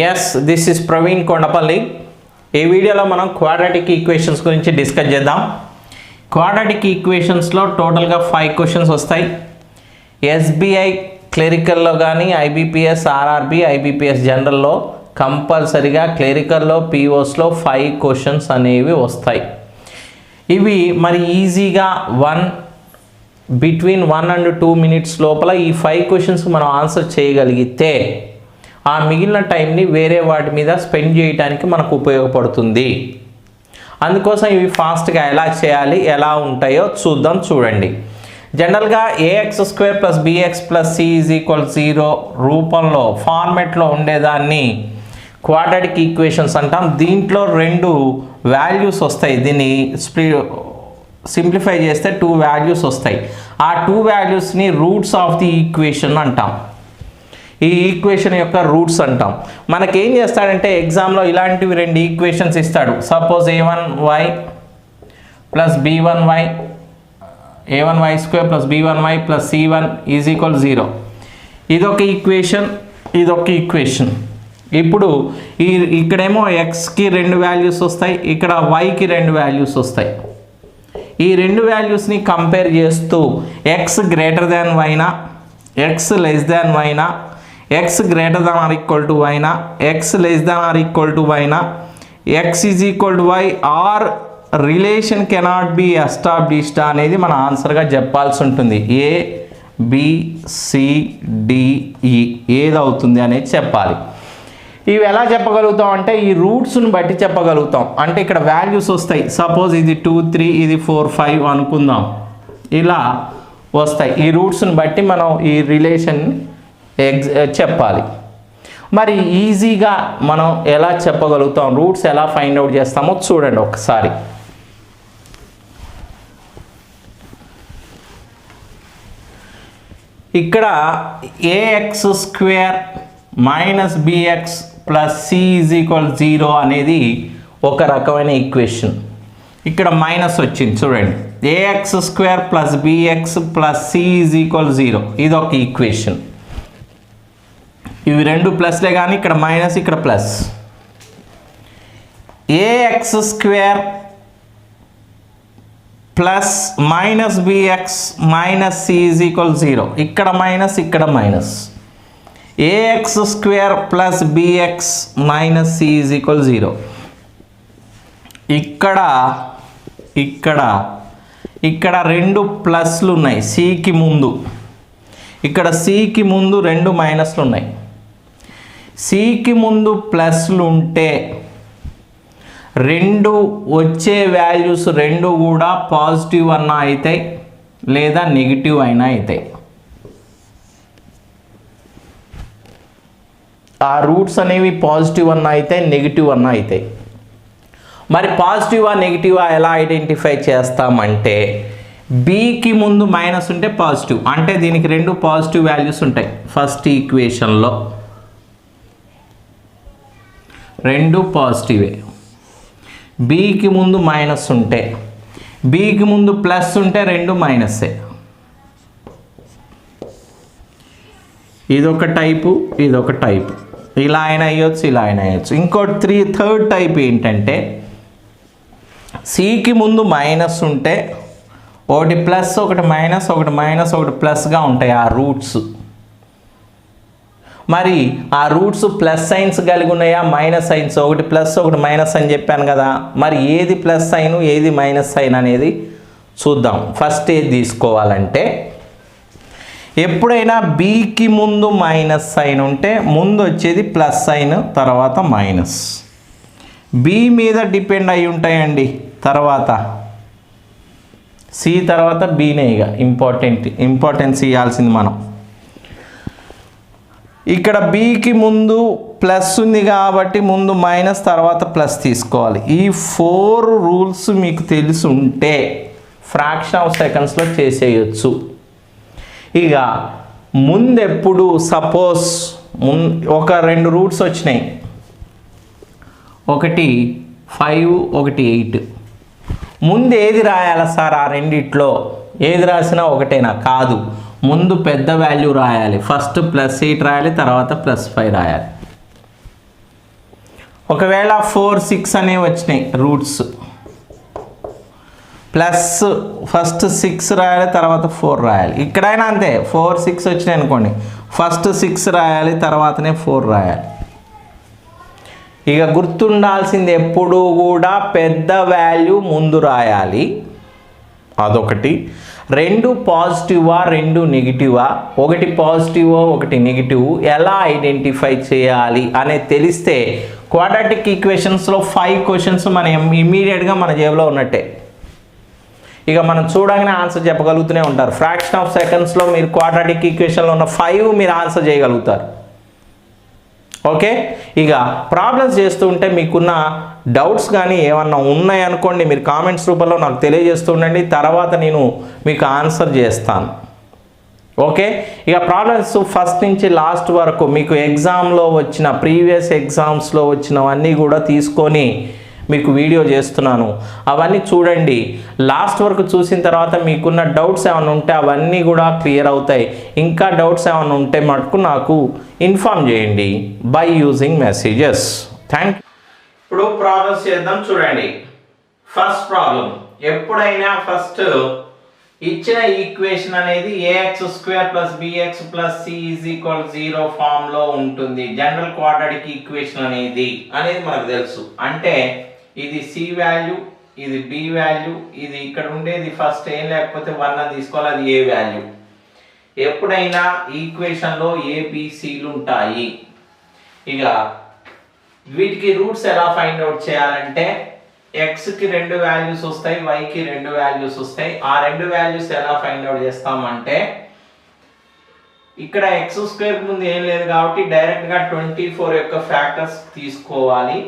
Yes this is Praveen Kondapalli. ఈ వీడియోలో మనం క్వాడ్రాటిక్ ఈక్వేషన్స్ గురించి డిస్కస్ చేద్దాం. క్వాడ్రాటిక్ ఈక్వేషన్స్లో టోటల్గా 5 క్వశ్చన్స్ వస్తాయి. ఎస్బీఐ క్లరికల్లో కానీ ఐబీపీఎస్ ఆర్ఆర్బి ఐబీపీఎస్ జనరల్లో కంపల్సరిగా క్లరికల్లో పీఓస్లో 5 క్వశ్చన్స్ అనేవి వస్తాయి. ఇవి మరి ఈజీగా బిట్వీన్ 1 and 2 minutes లోపల ఈ 5 క్వశ్చన్స్ మనం ఆన్సర్ చేయగలిగితే ఆ మిగిలిన టైంని వేరే వాటి మీద స్పెండ్ చేయడానికి మనకు ఉపయోగపడుతుంది. అందుకోసం ఇవి ఫాస్ట్గా ఎలా చేయాలి, ఎలా ఉంటాయో చూద్దాం. చూడండి, జనరల్గా ax² + bx + c = 0 రూపంలో ఫార్మెట్లో ఉండేదాన్ని క్వాడ్రాటిక్ ఈక్వేషన్స్ అంటాం. దీంట్లో 2 వాల్యూస్ వస్తాయి. దీన్ని సింప్లిఫై చేస్తే 2 వాల్యూస్ వస్తాయి. ఆ 2 వాల్యూస్ని రూట్స్ ఆఫ్ ది ఈక్వేషన్ అంటాం. ఈ ఈక్వేషన్ యొక్క రూట్స్ అంటాం. మనకేం చేస్తాడంటే ఎగ్జామ్లో ఇలాంటివి 2 ఈక్వేషన్స్ ఇస్తాడు. Suppose a1y + b1y a1y² + b1y + c1 = 0. ఇదొక ఈక్వేషన్, ఇదొక ఈక్వేషన్. ఇప్పుడు ఇక్కడేమో xకి 2 వాల్యూస్ వస్తాయి, ఇక్కడ yకి 2 వాల్యూస్ వస్తాయి. ఈ 2 వాల్యూస్ని కంపేర్ చేస్తూ x > y నా, x < y నా, x > or y నా, x < or y నా, x = y are relation cannot be established అనేది మన ఆన్సర్గా చెప్పాల్సి ఉంటుంది. ఏ బి సి డి ఈ ఏదవుతుంది అనేది చెప్పాలి. ఇవి ఎలా చెప్పగలుగుతాం అంటే ఈ రూట్స్ని బట్టి చెప్పగలుగుతాం. అంటే ఇక్కడ వాల్యూస్ వస్తాయి. సపోజ్ ఇది 2 3 ఇది 4 5 అనుకుందాం. ఇలా వస్తాయి. ఈ రూట్స్ని బట్టి మనం ఈ రిలేషన్ చెప్పాలి. మరి ఈజీగా మనం ఎలా చెప్పగలుగుతాం, రూట్స్ ఎలా ఫైండ్ అవుట్ చేస్తామో చూడండి ఒకసారి. ఇక్కడ ax² - bx + c = 0 అనేది ఒక రకమైన ఈక్వేషన్. ఇక్కడ మైనస్ వచ్చింది చూడండి. ax² + bx + c = 0 ఇది ఒక ఈక్వేషన్. ఇవి 2 ప్లస్లే కానీ ఇక్కడ మైనస్ ఇక్కడ ప్లస్. ax² + -bx - c = 0 ఇక్కడ మైనస్ ఇక్కడ మైనస్. ax² + bx - c = 0 ఇక్కడ 2 ప్లస్లు ఉన్నాయి సికి ముందు, ఇక్కడ సికి ముందు 2 మైనస్లు ఉన్నాయి. సికి ముందు ప్లస్లు ఉంటే 2 వచ్చే వాల్యూస్ 2 కూడా పాజిటివ్ అన్నా అవుతాయి లేదా నెగిటివ్ అయినా అవుతాయి. ఆ రూట్స్ అనేవి పాజిటివ్ అన్నా అవుతాయి, నెగిటివ్ అన్నా అవుతాయి. మరి పాజిటివా నెగిటివా ఎలా ఐడెంటిఫై చేస్తామంటే బీకి ముందు మైనస్ ఉంటే పాజిటివ్, అంటే దీనికి 2 పాజిటివ్ వాల్యూస్ ఉంటాయి. ఫస్ట్ ఈక్వేషన్లో 2 పాజిటివే. బీకి ముందు మైనస్ ఉంటే, బీకి ముందు ప్లస్ ఉంటే 2 మైనస్సే. ఇదొక టైపు, ఇదొక టైపు. ఇలా అయినా అయ్యొచ్చు, ఇలా అయినా అయ్యొచ్చు. ఇంకోటి థర్డ్ టైప్ ఏంటంటే సికి ముందు మైనస్ ఉంటే ఒకటి ప్లస్ ఒకటి మైనస్ ఒకటి మైనస్ ఒకటి ప్లస్గా ఉంటాయి ఆ రూట్స్. మరి ఆ రూట్స్ ప్లస్ సైన్స్ కలిగి ఉన్నాయా మైనస్ సైన్స్, ఒకటి ప్లస్ ఒకటి మైనస్ అని చెప్పాను కదా. మరి ఏది ప్లస్ సైన్ ఏది మైనస్ సైన్ అనేది చూద్దాం. ఫస్ట్ ఏది తీసుకోవాలంటే ఎప్పుడైనా బీకి ముందు మైనస్ సైన్ ఉంటే ముందు వచ్చేది ప్లస్ సైన్, తర్వాత మైనస్. బి మీద డిపెండ్ అయి ఉంటాయండి, తర్వాత సి, తర్వాత బీనే. ఇక ఇంపార్టెన్స్ ఇవ్వాల్సింది మనం. ఇక్కడ బీకి ముందు ప్లస్ ఉంది కాబట్టి ముందు మైనస్ తర్వాత ప్లస్ తీసుకోవాలి. ఈ 4 రూల్స్ మీకు తెలిసి ఉంటే ఫ్రాక్షన్ ఆఫ్ సెకండ్స్లో చేసేయచ్చు. ఇక ముందెప్పుడు సపోజ్ ఒక 2 రూట్స్ వచ్చినాయి, ఒకటి 5 ఒకటి 8. ముందు ఏది రాయాలా సార్? ఆ రెండిట్లో ఏది రాసినా ఒకటేనా? కాదు, ముందు పెద్ద వాల్యూ రాయాలి. ఫస్ట్ +8 రాయాలి, తర్వాత +5 రాయాలి. ఒకవేళ 4 6 అనేవి వచ్చినాయి రూట్స్, ప్లస్ ఫస్ట్ 6 రాయాలి, తర్వాత 4 రాయాలి. ఇక్కడైనా అంతే, 4 6 వచ్చినాయి అనుకోండి, ఫస్ట్ 6 రాయాలి, తర్వాతనే 4 రాయాలి. ఇక గుర్తుండాల్సింది ఎప్పుడు కూడా పెద్ద వాల్యూ ముందు రాయాలి, అదొకటి. 2 పాజిటివా 2 నెగిటివా, ఒకటి పాజిటివ్ ఒకటి నెగిటివ్ ఎలా ఐడెంటిఫై చేయాలి అనేది తెలిస్తే క్వాడ్రాటిక్ ఈక్వేషన్స్లో 5 క్వశ్చన్స్ మనం ఇమీడియట్గా మన జేబులో ఉన్నట్టే. ఇక మనం చూడగానే ఆన్సర్ చెప్పగలుగుతూనే ఉంటారు. ఫ్రాక్షన్ ఆఫ్ సెకండ్స్లో మీరు క్వాడ్రాటిక్ ఈక్వేషన్లో ఉన్న 5 మీరు ఆన్సర్ చేయగలుగుతారు. ఓకే, ఇక ప్రాబ్లమ్స్ చేస్తూ ఉంటే మీకున్న డౌట్స్ కానీ ఏమన్నా ఉన్నాయనుకోండి, మీరు కామెంట్స్ రూపంలో నాకు తెలియజేస్తూ ఉండండి, తర్వాత నేను మీకు ఆన్సర్ చేస్తాను. ఓకే, ఇక ప్రాబ్లమ్స్ ఫస్ట్ నుంచి లాస్ట్ వరకు మీకు ఎగ్జామ్లో వచ్చిన ప్రీవియస్ ఎగ్జామ్స్లో వచ్చినవన్నీ కూడా తీసుకొని మీకు వీడియో చేస్తున్నాను, అవన్నీ చూడండి. లాస్ట్ వరకు చూసిన తర్వాత మీకున్న డౌట్స్ ఏమైనా ఉంటే అవన్నీ కూడా క్లియర్ అవుతాయి. ఇంకా డౌట్స్ ఏమైనా ఉంటే మటుకు నాకు ఇన్ఫార్మ్ చేయండి by using messages. Thank you. ఇప్పుడు ప్రాబ్లమ్స్ చేద్దాం, చూడండి. ఫస్ట్ ప్రాబ్లం, ఎప్పుడైనా ఫస్ట్ ఇచ్చిన ఈక్వేషన్ అనేది ax² + bx + c = 0 ఫామ్లో ఉంటుంది. జనరల్ క్వాడ్రాటిక్ ఈక్వేషన్ అనేది మనకు తెలుసు. అంటే ఇది c వాల్యూ, ఇది b వాల్యూ, ఇది ఇక్కడ ఉండేది ఫస్ట్ ఏం లేకపోతే 1 అని తీసుకోవాలి, అది a వాల్యూ. ఎప్పుడైనా ఈక్వేషన్లో ABCలు ఉంటాయి. ఇక వీటికి రూట్స్ ఎలా ఫైండ్ అవుట్ చేయాలంటే xకి 2 వాల్యూస్ వస్తాయి, yకి 2 వాల్యూస్ వస్తాయి. ఆ 2 వాల్యూస్ ఎలా ఫైండ్ అవుట్ చేస్తామంటే ఇక్కడ x² ముందు ఏం లేదు కాబట్టి డైరెక్ట్గా 24 యొక్క ఫ్యాక్టర్స్ తీసుకోవాలి.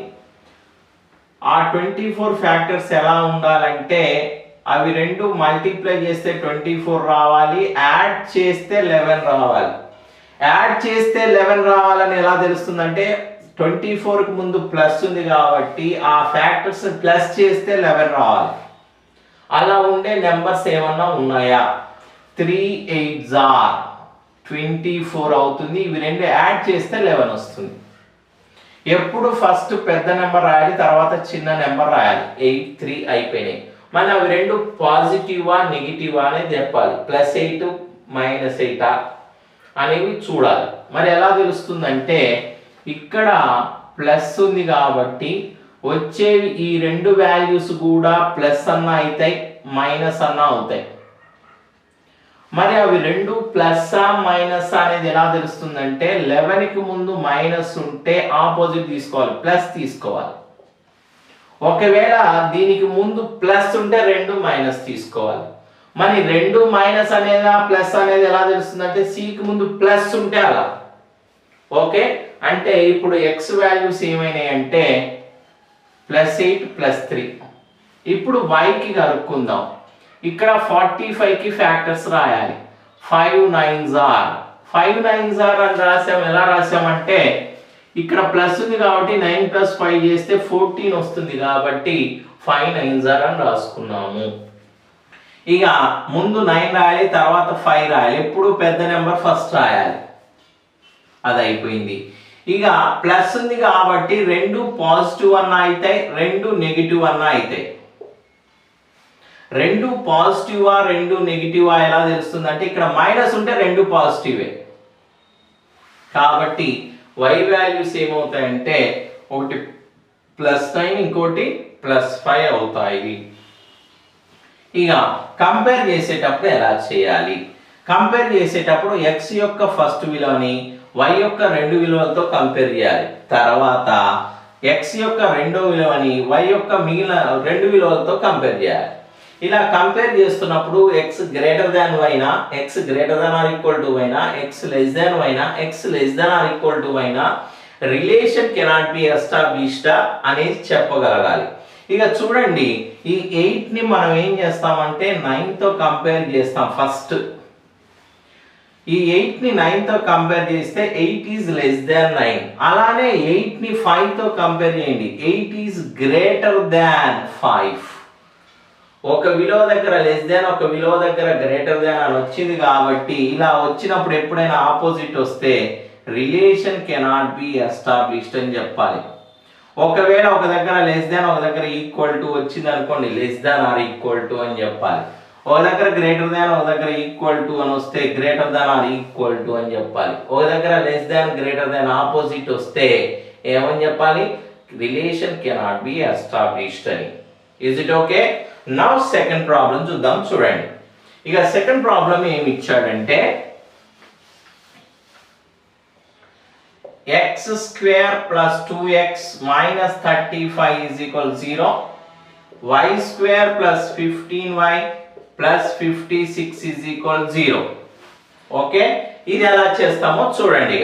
ఆ 24 ఫ్యాక్టర్స్ ఎలా ఉండాలంటే అవి 2 మల్టిప్లై చేస్తే 24 రావాలి, యాడ్ చేస్తే 11 రావాలి. యాడ్ చేస్తే 11 రావాలని ఎలా తెలుస్తుందంటే 24కి ముందు ప్లస్ ఉంది కాబట్టి ఆ ఫ్యాక్టర్స్ ప్లస్ చేస్తే 11 రావాలి. అలా ఉండే నెంబర్స్ ఏమన్నా ఉన్నాయా? 3 8s are 24 అవుతుంది. ఇవి 2 యాడ్ చేస్తే 11 వస్తుంది. ఎప్పుడు ఫస్ట్ పెద్ద నెంబర్ రాయాలి, తర్వాత చిన్న నెంబర్ రాయాలి. 8 3 అయిపోయినాయి. మళ్ళీ అవి 2 పాజిటివా నెగిటివా అనేది చెప్పాలి. +8 -8 అనేవి చూడాలి. మరి ఎలా తెలుస్తుందంటే ఇక్కడ ప్లస్ ఉంది కాబట్టి వచ్చేవి ఈ 2 వాల్యూస్ కూడా ప్లస్ అన్న అవుతాయి, మైనస్ అన్న అవుతాయి. మరి అవి 2 ప్లస్సా మైనస్ అనేది ఎలా తెలుస్తుందంటే 11కి ముందు మైనస్ ఉంటే ఆపోజిట్ తీసుకోవాలి, ప్లస్ తీసుకోవాలి. ఒకవేళ దీనికి ముందు ప్లస్ ఉంటే 2 మైనస్ తీసుకోవాలి. మరి 2 మైనస్ అనేది ప్లస్ అనేది ఎలా తెలుస్తుందంటే సికి ముందు ప్లస్ ఉంటే అలా. ఓకే, అంటే ఇప్పుడు x వాల్యూస్ ఏమైనాయి అంటే +8 +3. ఇప్పుడు yకి కనుక్కుందాం. ఇక్కడ 45కి ఫ్యాక్టర్స్ రాయాలి. 5 9s are 5 9s are అని రాసాం. ఎలా రాసామంటే ఇక్కడ ప్లస్ ఉంది కాబట్టి 9 + 5 చేస్తే 14 వస్తుంది కాబట్టి 5 9s are అని రాసుకున్నాము. ఇక ముందు 9 రాయాలి, తర్వాత 5 రాయాలి. ఎప్పుడు పెద్ద నెంబర్ ఫస్ట్ రాయాలి. అది అయిపోయింది. ఇక ప్లస్ ఉంది కాబట్టి 2 పాజిటివ్ అన్న అవుతాయి, 2 నెగిటివ్ అన్న అవుతాయి. 2 పాజిటివా 2 నెగిటివా ఎలా తెలుస్తుంది అంటే ఇక్కడ మైనస్ ఉంటే 2 పాజిటివే కాబట్టి y వాల్యూస్ ఏమవుతాయంటే ఒకటి +9 ఇంకోటి +5 అవుతాయి. ఇక కంపేర్ చేసేటప్పుడు ఎలా చేయాలి? కంపేర్ చేసేటప్పుడు x యొక్క ఫస్ట్ విలువని y యొక్క 2 విలువలతో కంపేర్ చేయాలి. తర్వాత x యొక్క రెండో విలువని y యొక్క మిగిలిన 2 విలువలతో కంపేర్ చేయాలి. ఇలా కంపేర్ చేస్తున్నప్పుడు x గ్రేటర్ దాన్ y నా, x greater than or equal to y నా, x లెస్ దాన్ y నా, x less than or equal to y నా రిలేషన్ కెనాట్ బి ఎస్టాబ్లిష్డ్ అనేది చెప్పగలగాలి. ఇక చూడండి, ఈ 8 ని మనం ఏం చేస్తామంటే 9 తో కంపేర్ చేస్తాం. ఫస్ట్ ఈ 8 ని 9 తో కంపేర్ చేస్తే 8 ఈజ్ లెస్ దాన్ 9. అలానే 8 ని 5 తో కంపేర్ చేయండి. 8 ఈజ్ గ్రేటర్ దాన్ 5. ఒక విలువ దగ్గర లెస్ దాన్, ఒక విలువ దగ్గర గ్రేటర్ దాన్ అని వచ్చింది కాబట్టి ఇలా వచ్చినప్పుడు ఎప్పుడైనా ఆపోజిట్ వస్తే రిలేషన్ కెనాట్ బి ఎస్టాబ్లిష్డ్ అని చెప్పాలి. ఒకవేళ ఒక దగ్గర లెస్ దాన్ ఒక దగ్గర ఈక్వల్ టు వచ్చింది అనుకోండి, less than or equal to అని చెప్పాలి. ఒక దగ్గర గ్రేటర్ దాన్ ఒక దగ్గర ఈక్వల్ టు అని వస్తే greater than or equal to అని చెప్పాలి. ఒక దగ్గర less than greater than opposite వస్తే ఏమని చెప్పాలి? రిలేషన్ కెనాట్ బి ఎస్టాబ్లిష్డ్ అని. Is it okay? Now second problem చూద్దాం. చూడండి, ఇక సెకండ్ ప్రాబ్లం ఏమి ఇచ్చాడంటే x square plus 2x minus 35 is equal 0, y square plus 15y plus 56 is equal 0. Okay, ఇది ఎలా చేస్తామో చూడండి.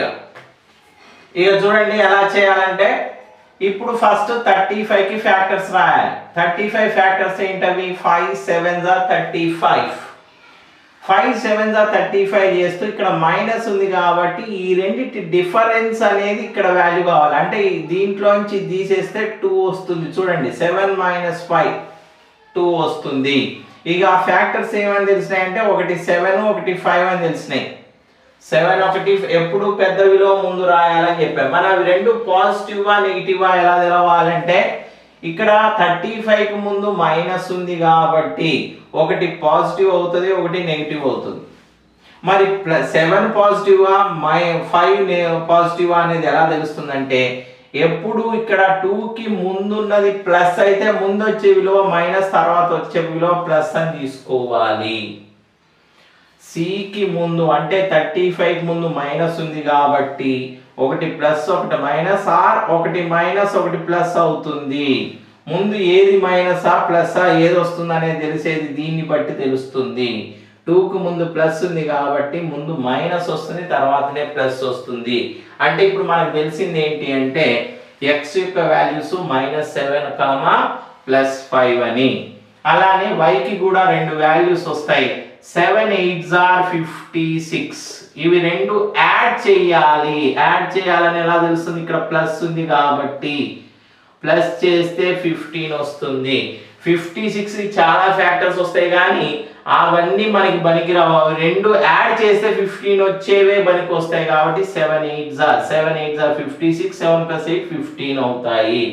ఇక చూడండి ఎలా చేయాలంటే ఇప్పుడు ఫస్ట్ 35 కి ఫ్యాక్టర్స్ రాయాలి. 35 ఫ్యాక్టర్స్ ఏంటవి? 5 7s are 35. 5 7s are 35 చేస్తూ ఇక్కడ మైనస్ ఉంది కాబట్టి ఈ రెండిటి డిఫరెన్స్ అనేది ఇక్కడ వాల్యూ కావాలి. అంటే దీంట్లోంచి తీసేస్తే 2 వస్తుంది. చూడండి 7 - 5 2 వస్తుంది. ఇక ఆ ఫ్యాక్టర్స్ ఏమని తెలిసినాయి అంటే ఒకటి 7 ఒకటి 5 అని తెలిసినాయి. 7 ఒకటి ఎప్పుడు పెద్ద విలువ ముందు రాయాలని చెప్పాం. మన అవి రెండు పాజిటివ్వా నెగిటివ్వా ఎలా తెలవాలంటే ఇక్కడ 35 కి ముందు మైనస్ ఉంది కాబట్టి ఒకటి పాజిటివ్ అవుతుంది, ఒకటి నెగిటివ్ అవుతుంది. మరి 7 పాజిటివ్వా 5 పాజిటివ్వా అనేది ఎలా తెలుస్తుందంటే ఎప్పుడు ఇక్కడ 2 కి ముందున్నది ప్లస్ అయితే ముందు వచ్చే విలువ మైనస్, తర్వాత వచ్చే విలువ ప్లస్ అని తీసుకోవాలి. సి కి ముందు అంటే 35 కి ముందు మైనస్ ఉంది కాబట్టి ఒకటి ప్లస్ ఒకటి మైనస్, ఆర్ ఒకటి మైనస్ ఒకటి ప్లస్ అవుతుంది. ముందు ఏది మైనసా ప్లస్సా ఏది వస్తుంది అనేది తెలిసేది దీన్ని బట్టి తెలుస్తుంది. 2 కు ముందు ప్లస్ ఉంది కాబట్టి ముందు మైనస్ వస్తుంది, తర్వాతనే ప్లస్ వస్తుంది. అంటే ఇప్పుడు మనకు తెలిసింది ఏంటి అంటే x యొక్క వాల్యూస్ -7, +5 అని. అలానే y కి కూడా రెండు వాల్యూస్ వస్తాయి. 7 8s are 56. ఇవి రెండు యాడ్ చేయాలి. యాడ్ చేయాలని ఎలా తెలుస్తుంది? ఇక్కడ ప్లస్ ఉంది కాబట్టి ప్లస్ చేస్తే 15 వస్తుంది. 56 చాలా ఫ్యాక్టర్స్ వస్తాయి కానీ అవన్నీ మనకి పనికి రావు. రెండు యాడ్ చేస్తే 15 వచ్చేవే పనికి వస్తాయి కాబట్టి 7 8s are 56, 7 + 8 15 అవుతాయి.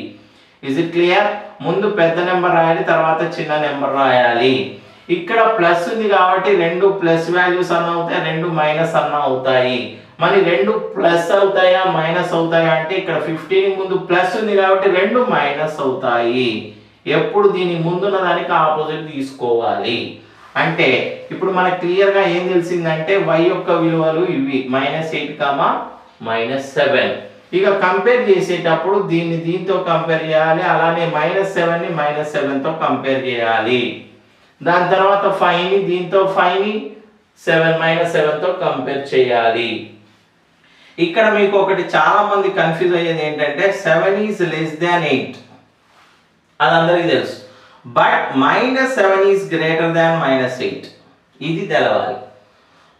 Is it clear? ముందు పెద్ద నెంబర్ రాయాలి, తర్వాత చిన్న నెంబర్ రాయాలి. ఇక్కడ ప్లస్ ఉంది కాబట్టి రెండు ప్లస్ వాల్యూస్ అన్న అవుతాయి, రెండు మైనస్ అన్న అవుతాయి. మరి రెండు ప్లస్ అవుతాయా మైనస్ అవుతాయా అంటే ఇక్కడ 15 ముందు ప్లస్ ఉంది కాబట్టి రెండు మైనస్ అవుతాయి. ఎప్పుడు దీని ముందున్న దానికి ఆపోజిట్ తీసుకోవాలి. అంటే ఇప్పుడు మనకు క్లియర్ గా ఏం తెలిసిందంటే y యొక్క విలువలు ఇవి -8, -7. ఇక కంపేర్ చేసేటప్పుడు దీన్ని దీంతో కంపేర్ చేయాలి. అలానే -7 ని -7 తో కంపేర్ చేయాలి. దాని తర్వాత 5 ని దీంతో 5 ని 7 - 7 తో కంపేర్ చేయాలి. ఇక్కడ మీకు ఒకటి చాలా మంది కన్ఫ్యూజ్ అయ్యేది ఏంటంటే 7 is less than 8 అది అందరికీ తెలుసు. బట్ -7 is greater than -8 ఇది తెలవాలి.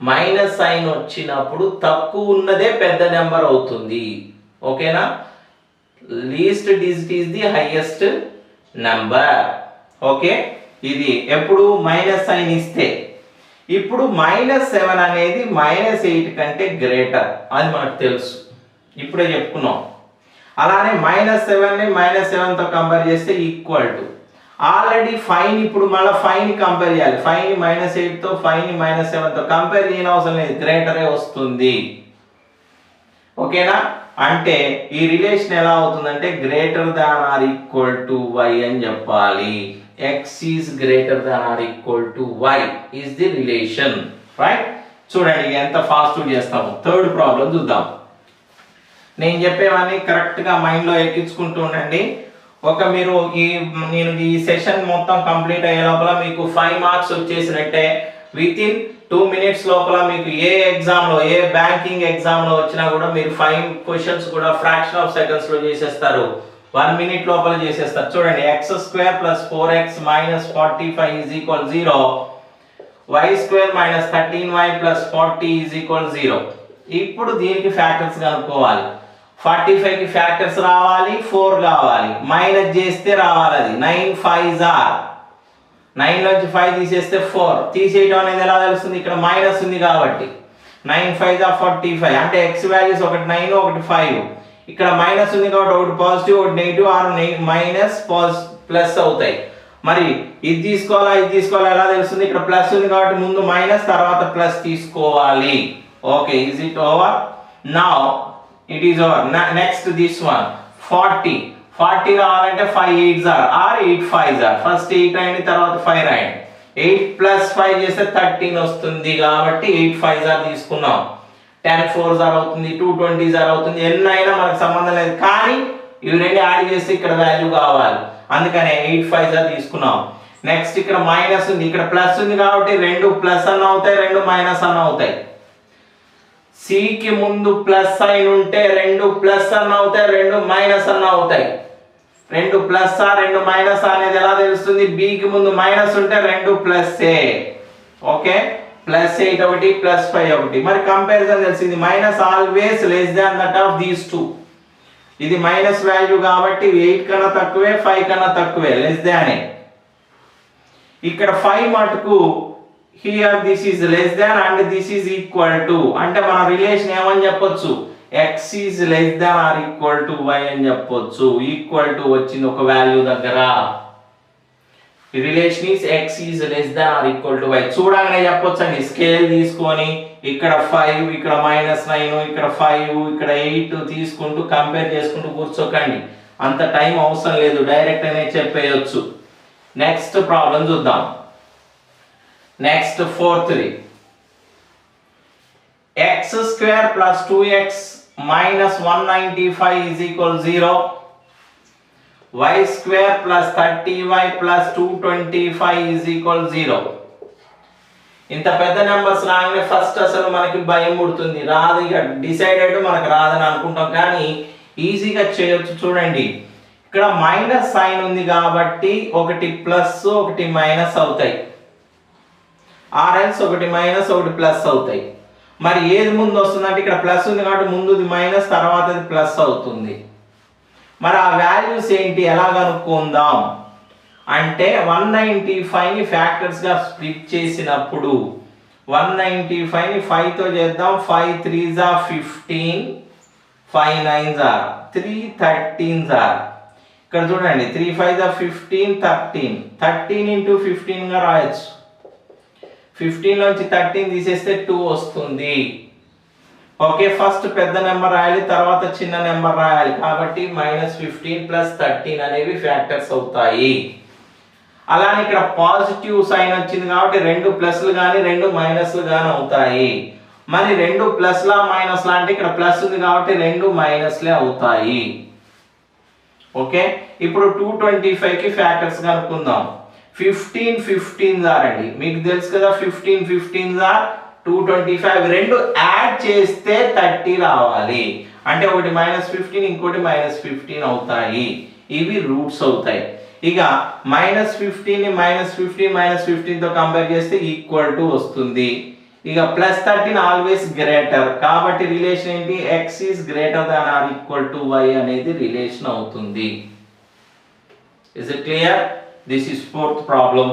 మైనస్ సైన్ వచ్చినప్పుడు తక్కువ ఉన్నదే పెద్ద నెంబర్ అవుతుంది. ఓకేనా? Least digit is the highest number. Okay, ఇది ఎప్పుడు మైనస్ సైన్ ఇస్తే. ఇప్పుడు -7 అనేది -8 కంటే గ్రేటర్ అది మనకు తెలుసు, ఇప్పుడే చెప్పుకున్నాం. అలానే -7 ని -7 తో కంపేర్ చేస్తే ఈక్వల్ టు ఆల్రెడీ 5 ని ఇప్పుడు మళ్ళీ 5 ని కంపేర్ చేయాలి. 5 ని -8 తో 5 ని -7 తో కంపేర్ చేయని అవసరం లేదు, గ్రేటరే వస్తుంది. ఓకేనా? అంటే ఈ రిలేషన్ ఎలా అవుతుందంటే greater than or equal to y అని చెప్పాలి. x is greater than or equal to y is the relation, right? చూడండి ఎంత ఫాస్ట్ చేస్తాము. థర్డ్ ప్రాబ్లం చూద్దాం. నేను చెప్పేవన్నీ కరెక్ట్ గా మైండ్ లో ఎక్కించుకుంటూ ఉండండి. నేను ఈ సెషన్ మొత్తం కంప్లీట్ అయ్యే లోపల మీకు 5 మార్క్స్ వచ్చేసినట్టే. విత్ ఇన్ 2 minutes లోపల మీకు ఏ ఎగ్జామ్ లో, ఏ బ్యాంకింగ్ ఎగ్జామ్ లో వచ్చినా కూడా మీరు 5 క్వశ్చన్స్ కూడా ఫ్రాక్షన్ ఆఫ్ సెకండ్స్ లో చేసేస్తారు. 1 minute లోపల చేసేస్తారు. చూడండి, x² + 4x - 45 = 0, y² - 13y + 40 = 0. ఇప్పుడు దీనికి ఫ్యాక్టర్స్ కనుక్కోవాలి. 45 కి ఫ్యాక్టర్స్ రావాలి, 4 కావాలి, మైనస్ చేస్తే రావాలి. అది 9 5s are 9 నుంచి 5 తీసేస్తే 4. తీసేయడం అనేది ఎలా తెలుస్తుంది? ఇక్కడ మైనస్ ఉంది కాబట్టి 9 5s are 45. అంటే x వాల్యూస్ ఒకటి 9 ఒకటి 5. ఇక్కడ మైనస్ ఉంది కాబట్టి ఒకటి పాజిటివ్ ఒకటి నెగిటివ్ ఆర్ మైనస్ ప్లస్ అవుతాయి. మరి ఇది తీసుకోవాలా ఇది తీసుకోవాలా ఎలా తెలుస్తుంది? ఇక్కడ ప్లస్ ఉంది కాబట్టి ముందు మైనస్ తర్వాత ప్లస్ తీసుకోవాలి. Okay, is it over? Now it is over. Next this one 40 రావాలంటే 5 8s are 8 5s are. First 8 రాయండి తర్వాత 5 రాయండి. 8 ప్లస్ 5 చేస్తే 13 వస్తుంది కాబట్టి 8 5s ఆర్ తీసుకున్నాం. 10 4s ఆర్ అవుతుంది, 2 20s ఆర్ అవుతుంది. ఎన్ని అయినా మనకు సంబంధం లేదు, కానీ ఇవి రెండు యాడ్ చేస్తే ఇక్కడ వాల్యూ కావాలి, అందుకనే 8 5s ఆర్ తీసుకున్నాం. నెక్స్ట్ ఇక్కడ మైనస్ ఉంది, ఇక్కడ ప్లస్ ఉంది కాబట్టి రెండు ప్లస్ అన్న అవుతాయి రెండు మైనస్ అన్న అవుతాయి. సి కి ముందు ప్లస్ సైన్ ఉంటే రెండు ప్లస్ అన్న అవుతాయి రెండు మైనస్ అన్న అవుతాయి. రెండు ప్లస్ రెండు మైనస్ అనేది ఎలా తెలుస్తుంది? బి కి ముందు మైనస్ ఉంటే రెండు ప్లస్ ఏ. ఓకే, ప్లస్ 8 ఒకటి ప్లస్ 5 ఒకటి. మరి కంపారిజన్ తెలిసింది, minus always less than that of these two. ఇది మైనస్ వాల్యూ కాబట్టి 8 కన్నా తక్కువే 5 కన్నా తక్కువే, లెస్ దాన్ ఏ. ఇక్కడ 5 మటుకు here this is less than and this is equal to, అంటే మన రిలేషన్ ఏమని చెప్పొచ్చు? x is less than or equal to y అని చెప్పొచ్చు. ఈక్వల్ టు వచ్చింది ఒక వాల్యూ దగ్గర. ఈ relation is x is less than or equal to y. చూడగానే చెప్పొచ్చు అండి, స్కేల్ తీసుకొని ఇక్కడ 5 ఇక్కడ -9 ఇక్కడ 5 ఇక్కడ 8 తీసుకుంటూ కంపేర్ చేసుకుంటూ కూర్చోకండి, అంత టైం అవసరం లేదు, డైరెక్ట్ అనే చెప్పేయొచ్చు. నెక్స్ట్ ప్రాబ్లం చూద్దాం. Next 4 x square plus 2x minus 195 is equal 0. y square plus 30y plus 225 is equal 0. ఇంత పెద్ద నెంబర్స్ రాగానే ఫస్ట్ అసలు మనకి భయం పుడుతుంది, రాదు, ఇక డిసైడెడ్ మనకు రాదని అనుకుంటాం, కానీ ఈజీగా చేయొచ్చు. చూడండి, ఇక్కడ మైనస్ సైన్ ఉంది కాబట్టి ఒకటి ప్లస్ ఒకటి మైనస్ అవుతాయి, ఆర్ఎల్స్ ఒకటి మైనస్ ఒకటి ప్లస్ అవుతాయి. మరి ఏది ముందు వస్తుందంటే ఇక్కడ ప్లస్ ఉంది కాబట్టి ముందుది మైనస్ తర్వాతది ప్లస్ అవుతుంది. మరి ఆ వాల్యూస్ ఏంటి, ఎలా కనుక్కుందాం అంటే 195ని ఫ్యాక్టర్స్గా స్ప్లిట్ చేసినప్పుడు 195ని 5తో చేద్దాం. 5 3s are 15, 5 9s are 3 13s are. ఇక్కడ చూడండి 3 5s are 15 13, 13 into 15 గా రాయొచ్చు. 15 నుంచి 13 తీసేస్తే 2 వస్తుంది. ఓకే, ఫస్ట్ పెద్ద నెంబర్ రాయాలి తర్వాత చిన్న నెంబర్ రాయాలి, కాబట్టి -15 + 13 అనేవి ఫ్యాక్టర్స్ అవుతాయి. అలానే ఇక్కడ పాజిటివ్ సైన్ వచ్చింది కాబట్టి రెండు ప్లస్లు కానీ రెండు మైనస్లు కానీ అవుతాయి. మరి రెండు ప్లస్లా మైనస్లా అంటే ఇక్కడ ప్లస్ ఉంది కాబట్టి రెండు మైనస్లే అవుతాయి. ఓకే, ఇప్పుడు 225కి ఫ్యాక్టర్స్ కనుక్కుందాం. 15 15s are అండి, మీకు తెలుసు కదా 15 15s are 225. రెండు యాడ్ చేస్తే 30 రావాలి, అంటే ఒకటి -15 ఇంకోటి -15 అవుతాయి. ఇవి రూట్స్ అవుతాయి. ఇక -15ని -15 తో కంపేర్ చేస్తే ఈక్వల్ టు వస్తుంది. ఇక +13 ఆల్వేస్ గ్రేటర్, కాబట్టి రిలేషన్ ఏంటి? x is greater than or equal to y అనేది రిలేషన్ అవుతుంది. Is it clear? This is fourth problem.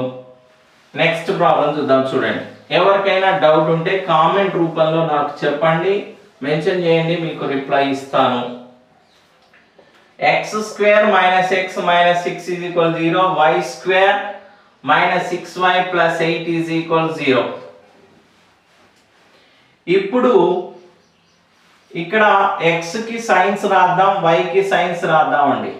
Next problem చూద్దాం. చూడండి, ఎవరికైనా డౌట్ ఉంటే కామెంట్ రూపంలో నాకు చెప్పండి, మెన్షన్ చేయండి, మీకు రిప్లై ఇస్తాను. x square minus x minus 6 is equal 0, y square minus 6y plus 8 is equal 0. ఇప్పుడు ఇక్కడ x కి సైన్స్ రాద్దాం, y కి సైన్స్ రాద్దాం అండి.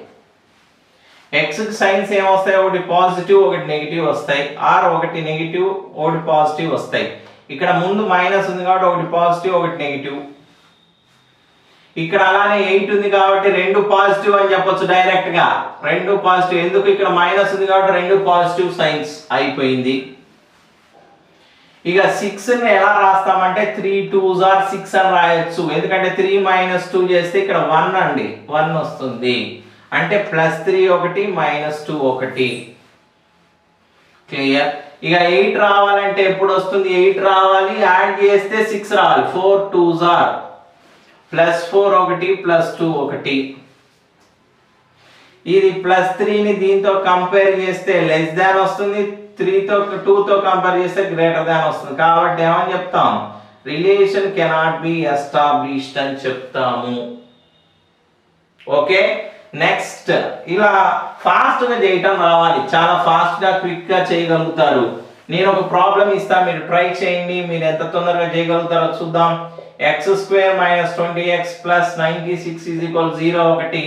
x కి సైన్స్ ఏమొస్తాయి? ఒకటి పాజిటివ్ ఒకటి నెగిటివ్ వస్తాయి, ఆర్ ఒకటి నెగిటివ్ ఒకటి పాజిటివ్ వస్తాయి. ఇక్కడ ముందు మైనస్ ఉంది కాబట్టి ఒకటి పాజిటివ్ ఒకటి నెగిటివ్. ఇక్కడ అలానే 8 ఉంది కాబట్టి రెండు పాజిటివ్ అని చెప్పొచ్చు డైరెక్ట్ గా, రెండు పాజిటివ్. ఎందుకు? ఇక్కడ మైనస్ ఉంది కాబట్టి రెండు పాజిటివ్ సైన్స్ అయిపోయింది. ఇక 6 ని ఎలా రాస్తామంటే 3 2s are 6 అని రాయొచ్చు, ఎందుకంటే 3 - 2 చేస్తే ఇక్కడ 1 అండి, 1 వస్తుంది, అంటే +3 ఒకటి -2 ఒకటి. క్లియర్? ఇక 8 రావాలంటే ఎప్పుడు వస్తుంది? 8 రావాలి, యాడ్ చేస్తే 6 రావాలి. 4 2s are +4 ఒకటి +2 ఒకటి. ఇది +3ని దీంతో కంపేర్ చేస్తే లెస్ దాన్ వస్తుంది, 3తో 2తో కంపేర్ చేస్తే గ్రేటర్ దాన్ వస్తుంది. కాబట్టి ఏమని చెప్తాం? రిలేషన్ కెనాట్ బి ఎస్టాబ్లిష్డ్ అని చెప్తాము. ఓకే, నెక్స్ట్ ఇలా ఫాస్ట్గా చేయటం రావాలి, చాలా ఫాస్ట్గా క్విక్గా చేయగలుగుతారు. నేను ఒక ప్రాబ్లం ఇస్తా, మీరు ట్రై చేయండి, మీరు ఎంత తొందరగా చేయగలుగుతారో చూద్దాం. x² - 20x + 96 = 0 ఒకటి,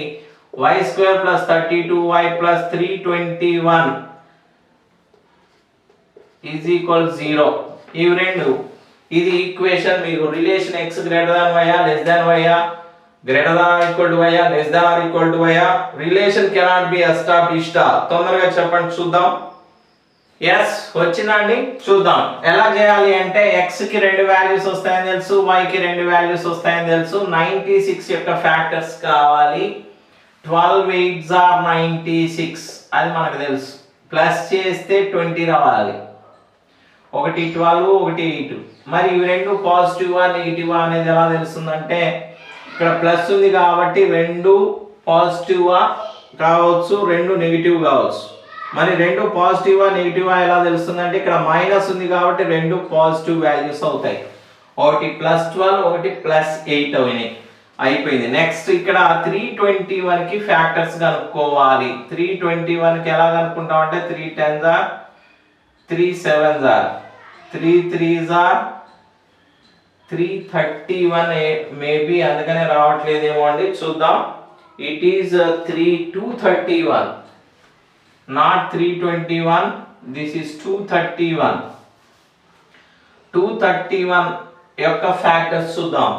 y² + 32y + 321 = 0. ఇవి రెండు, ఇది ఈక్వేషన్. మీకు relation x > y y greater than or equal to y, less than or equal to y, relation cannot be established. తొందరగా చెప్పండి చూద్దాం. ఎస్ వచ్చిందండి, చూద్దాం ఎలా చేయాలి అంటే x కి రెండు వాల్యూస్ వస్తాయని తెలుసు, y కి రెండు వాల్యూస్ వస్తాయని తెలుసు. 96 యొక్క ఫ్యాక్టర్స్ కావాలి. 12 8s are 96 అది మనకు తెలుసు. ప్లస్ చేస్తే 20 రావాలి. ఒకటి 12 ఒకటి 8. మరి ఇవి రెండు పాజిటివా నెగిటివా అనేది ఎలా తెలుస్తుందంటే ఇక్కడ ప్లస్ ఉంది కాబట్టి రెండు పాజిటివా కావచ్చు, రెండు నెగిటివ్ కావచ్చు. మరి రెండు పాజిటివా నెగిటివా ఎలా తెలుస్తుందంటే ఇక్కడ మైనస్ ఉంది కాబట్టి రెండు పాజిటివ్ వాల్యూస్ అవుతాయి. ఒకటి +12 ఒకటి +8 అయిపోయింది. నెక్స్ట్ ఇక్కడ 321 కి ఫ్యాక్టర్స్ కనుక్కోవాలి. 321 కి ఎలా కనుక్కుంటాం అంటే 3 10s are 3 7s are 3 3s are 331 maybe అందుకనే రావట్లేదేమో అండి, చూద్దాం. It is 231 not 321, this is 231. 231 యొక్క ఫ్యాక్టర్స్ చూద్దాం.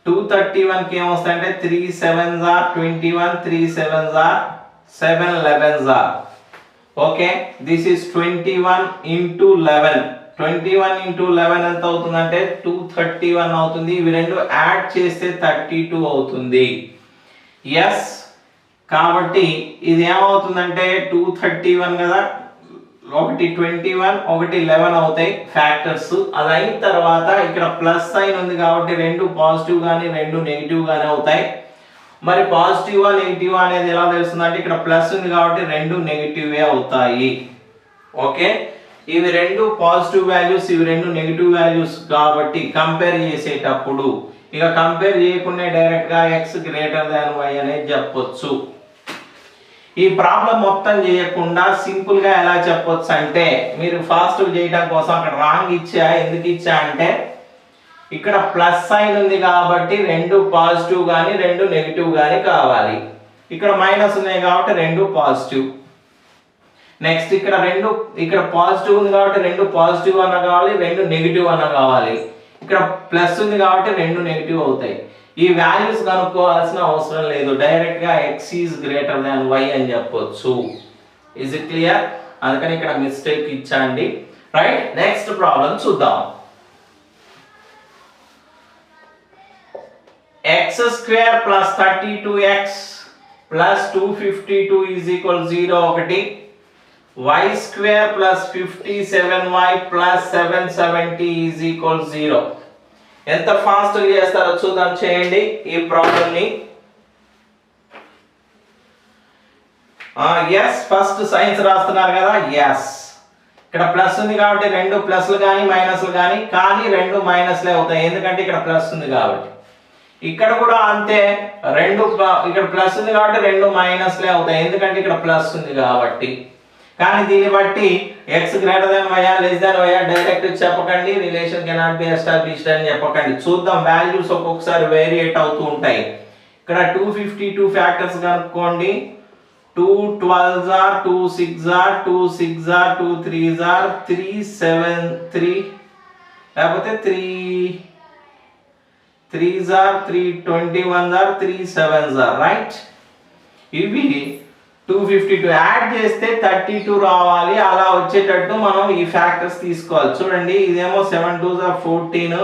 231 కి ఏమొస్తాయంటే 3 7s are 21, 3 7s are 7 11s are. Okay, this is 21 into 11. 21 into 11 ఎంత అవుతుందంటే 231 అవుతుంది. ఇవి రెండు యాడ్ చేస్తే 32 అవుతుంది. ఎస్, కాబట్టి ఇది ఏమవుతుందంటే 231 కదా, ఒకటి 21 ఒకటి 11 అవుతాయి ఫ్యాక్టర్స్. అది అయిన తర్వాత ఇక్కడ ప్లస్ సైన్ ఉంది కాబట్టి రెండు పాజిటివ్ కానీ రెండు నెగిటివ్ కానీ అవుతాయి. మరి పాజిటివా నెగిటివా అనేది ఎలా తెలుస్తుందంటే ఇక్కడ ప్లస్ ఉంది కాబట్టి రెండు నెగిటివే అవుతాయి. ఓకే, ఇవి రెండు పాజిటివ్ వాల్యూస్, ఇవి రెండు నెగిటివ్ వాల్యూస్ కాబట్టి కంపేర్ చేసేటప్పుడు ఇక కంపేర్ చేయకుండా డైరెక్ట్ గా x > y అనేది చెప్పొచ్చు. ఈ ప్రాబ్లం మొత్తం చేయకుండా సింపుల్ గా ఎలా చెప్పొచ్చు అంటే మీరు ఫాస్ట్ చేయడం కోసం అక్కడ రాంగ్ ఇచ్చా. ఎందుకు ఇచ్చా అంటే ఇక్కడ ప్లస్ సైన్ ఉంది కాబట్టి రెండు పాజిటివ్ గాని రెండు నెగిటివ్ గాని కావాలి. ఇక్కడ మైనస్ ఉన్నాయి కాబట్టి రెండు పాజిటివ్. నెక్స్ట్ ఇక్కడ పాజిటివ్ ఉంది కాబట్టి రెండు పాజిటివ్ అన్న కావాలి, రెండు నెగిటివ్ అన్న కావాలి. ఇక్కడ ప్లస్ ఉంది కాబట్టి రెండు నెగిటివ్ అవుతాయి. ఈ వాల్యూస్ కనుక్కోవాల్సిన అవసరం లేదు, డైరెక్ట్ గా x is greater than y అని చెప్పొచ్చు. Is it clear? అందుకని ఇక్కడ మిస్టేక్ ఇచ్చాండి. రైట్, నెక్స్ట్ ప్రాబ్లం చూద్దాం. x² + 32x + 252 = 0 ఒకటి, y² + 57y + 770 = 0. ఎంత ఫాస్ట్ చేస్తారో చూద్దాం, చేయండి ఈ ప్రాబ్లం ని. ఎస్, ఫస్ట్ సైన్స్ రాస్తున్నారు కదా. ఎస్, ఇక్కడ ప్లస్ ఉంది కాబట్టి రెండు ప్లస్లు కానీ మైనస్లు కానీ రెండు మైనస్లే అవుతాయి, ఎందుకంటే ఇక్కడ ప్లస్ ఉంది కాబట్టి. ఇక్కడ కూడా అంతే, రెండు ఇక్కడ ప్లస్ ఉంది కాబట్టి రెండు మైనస్లే అవుతాయి, ఎందుకంటే ఇక్కడ ప్లస్ ఉంది కాబట్టి. కానీ దీన్ని బట్టి x > y less than y direct చెప్పకండి, రిలేషన్ కెనాట్ బి ఎస్టాబ్లిష్డ్ అని చెప్పకండి. చూద్దాం, వాల్యూస్ ఒక్కొక్కసారి వేరియేట్ అవుతూ ఉంటాయి. ఇక్కడ 252 ఫ్యాక్టర్స్ కనుక్కోండి. 2 12s are 2 6s are 2 6s are 2 3s are 3 7 3 లేకపోతే 3 3s are 3 21s are 3 7s are right. ఇవి 252 యాడ్ చేస్తే 32 రావాలి. అలా వచ్చేటట్టు మనం ఈ ఫ్యాక్టర్స్ తీసుకోవాలి. చూడండి, ఇదేమో 7 2s are 14,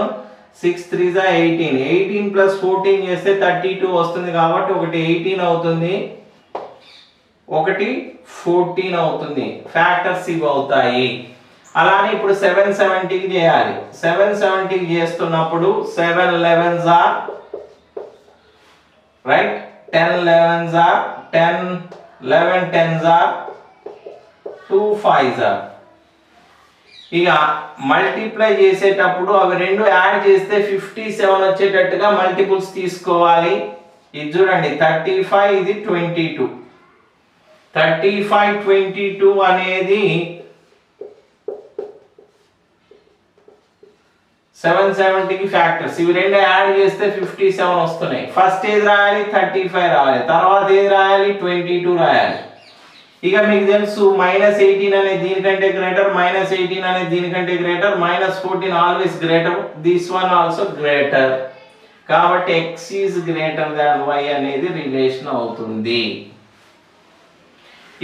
6 3s are 18. 18 + 14 చేస్తే 32 వస్తుంది కాబట్టి ఒకటి 18 అవుతుంది, ఒకటి 14 అవుతుంది. ఫ్యాక్టర్స్ ఇవి అవుతాయి. అలానే ఇప్పుడు 770కి చేయాలి. 770కి చేస్తున్నప్పుడు 7 11s are right, 10 11s are 10 11 10s are 2 5s are. ఇక మల్టిప్లై చేసేటప్పుడు అవి రెండు యాడ్ చేస్తే 57 వచ్చేటట్టుగా మల్టిపుల్స్ తీసుకోవాలి. ఇది చూడండి 35, ఇది 22. 35, 22 అనేది 770కి ఫ్యాక్టర్స్. ఇవి రెండు యాడ్ చేస్తే 57 వస్తున్నాయి. ఫస్ట్ ఏది రాయాలి? 35 రాయాలి. తర్వాత ఏది రాయాలి? 22 రాయాలి. ఇక మీకు తెలుసు -18 అనేది దీనికంటే గ్రేటర్, -18 అనేది దీనికంటే greater, -14 always greater, this one also greater. కాబట్టి x is greater than y అనేది రిలేషన్ అవుతుంది.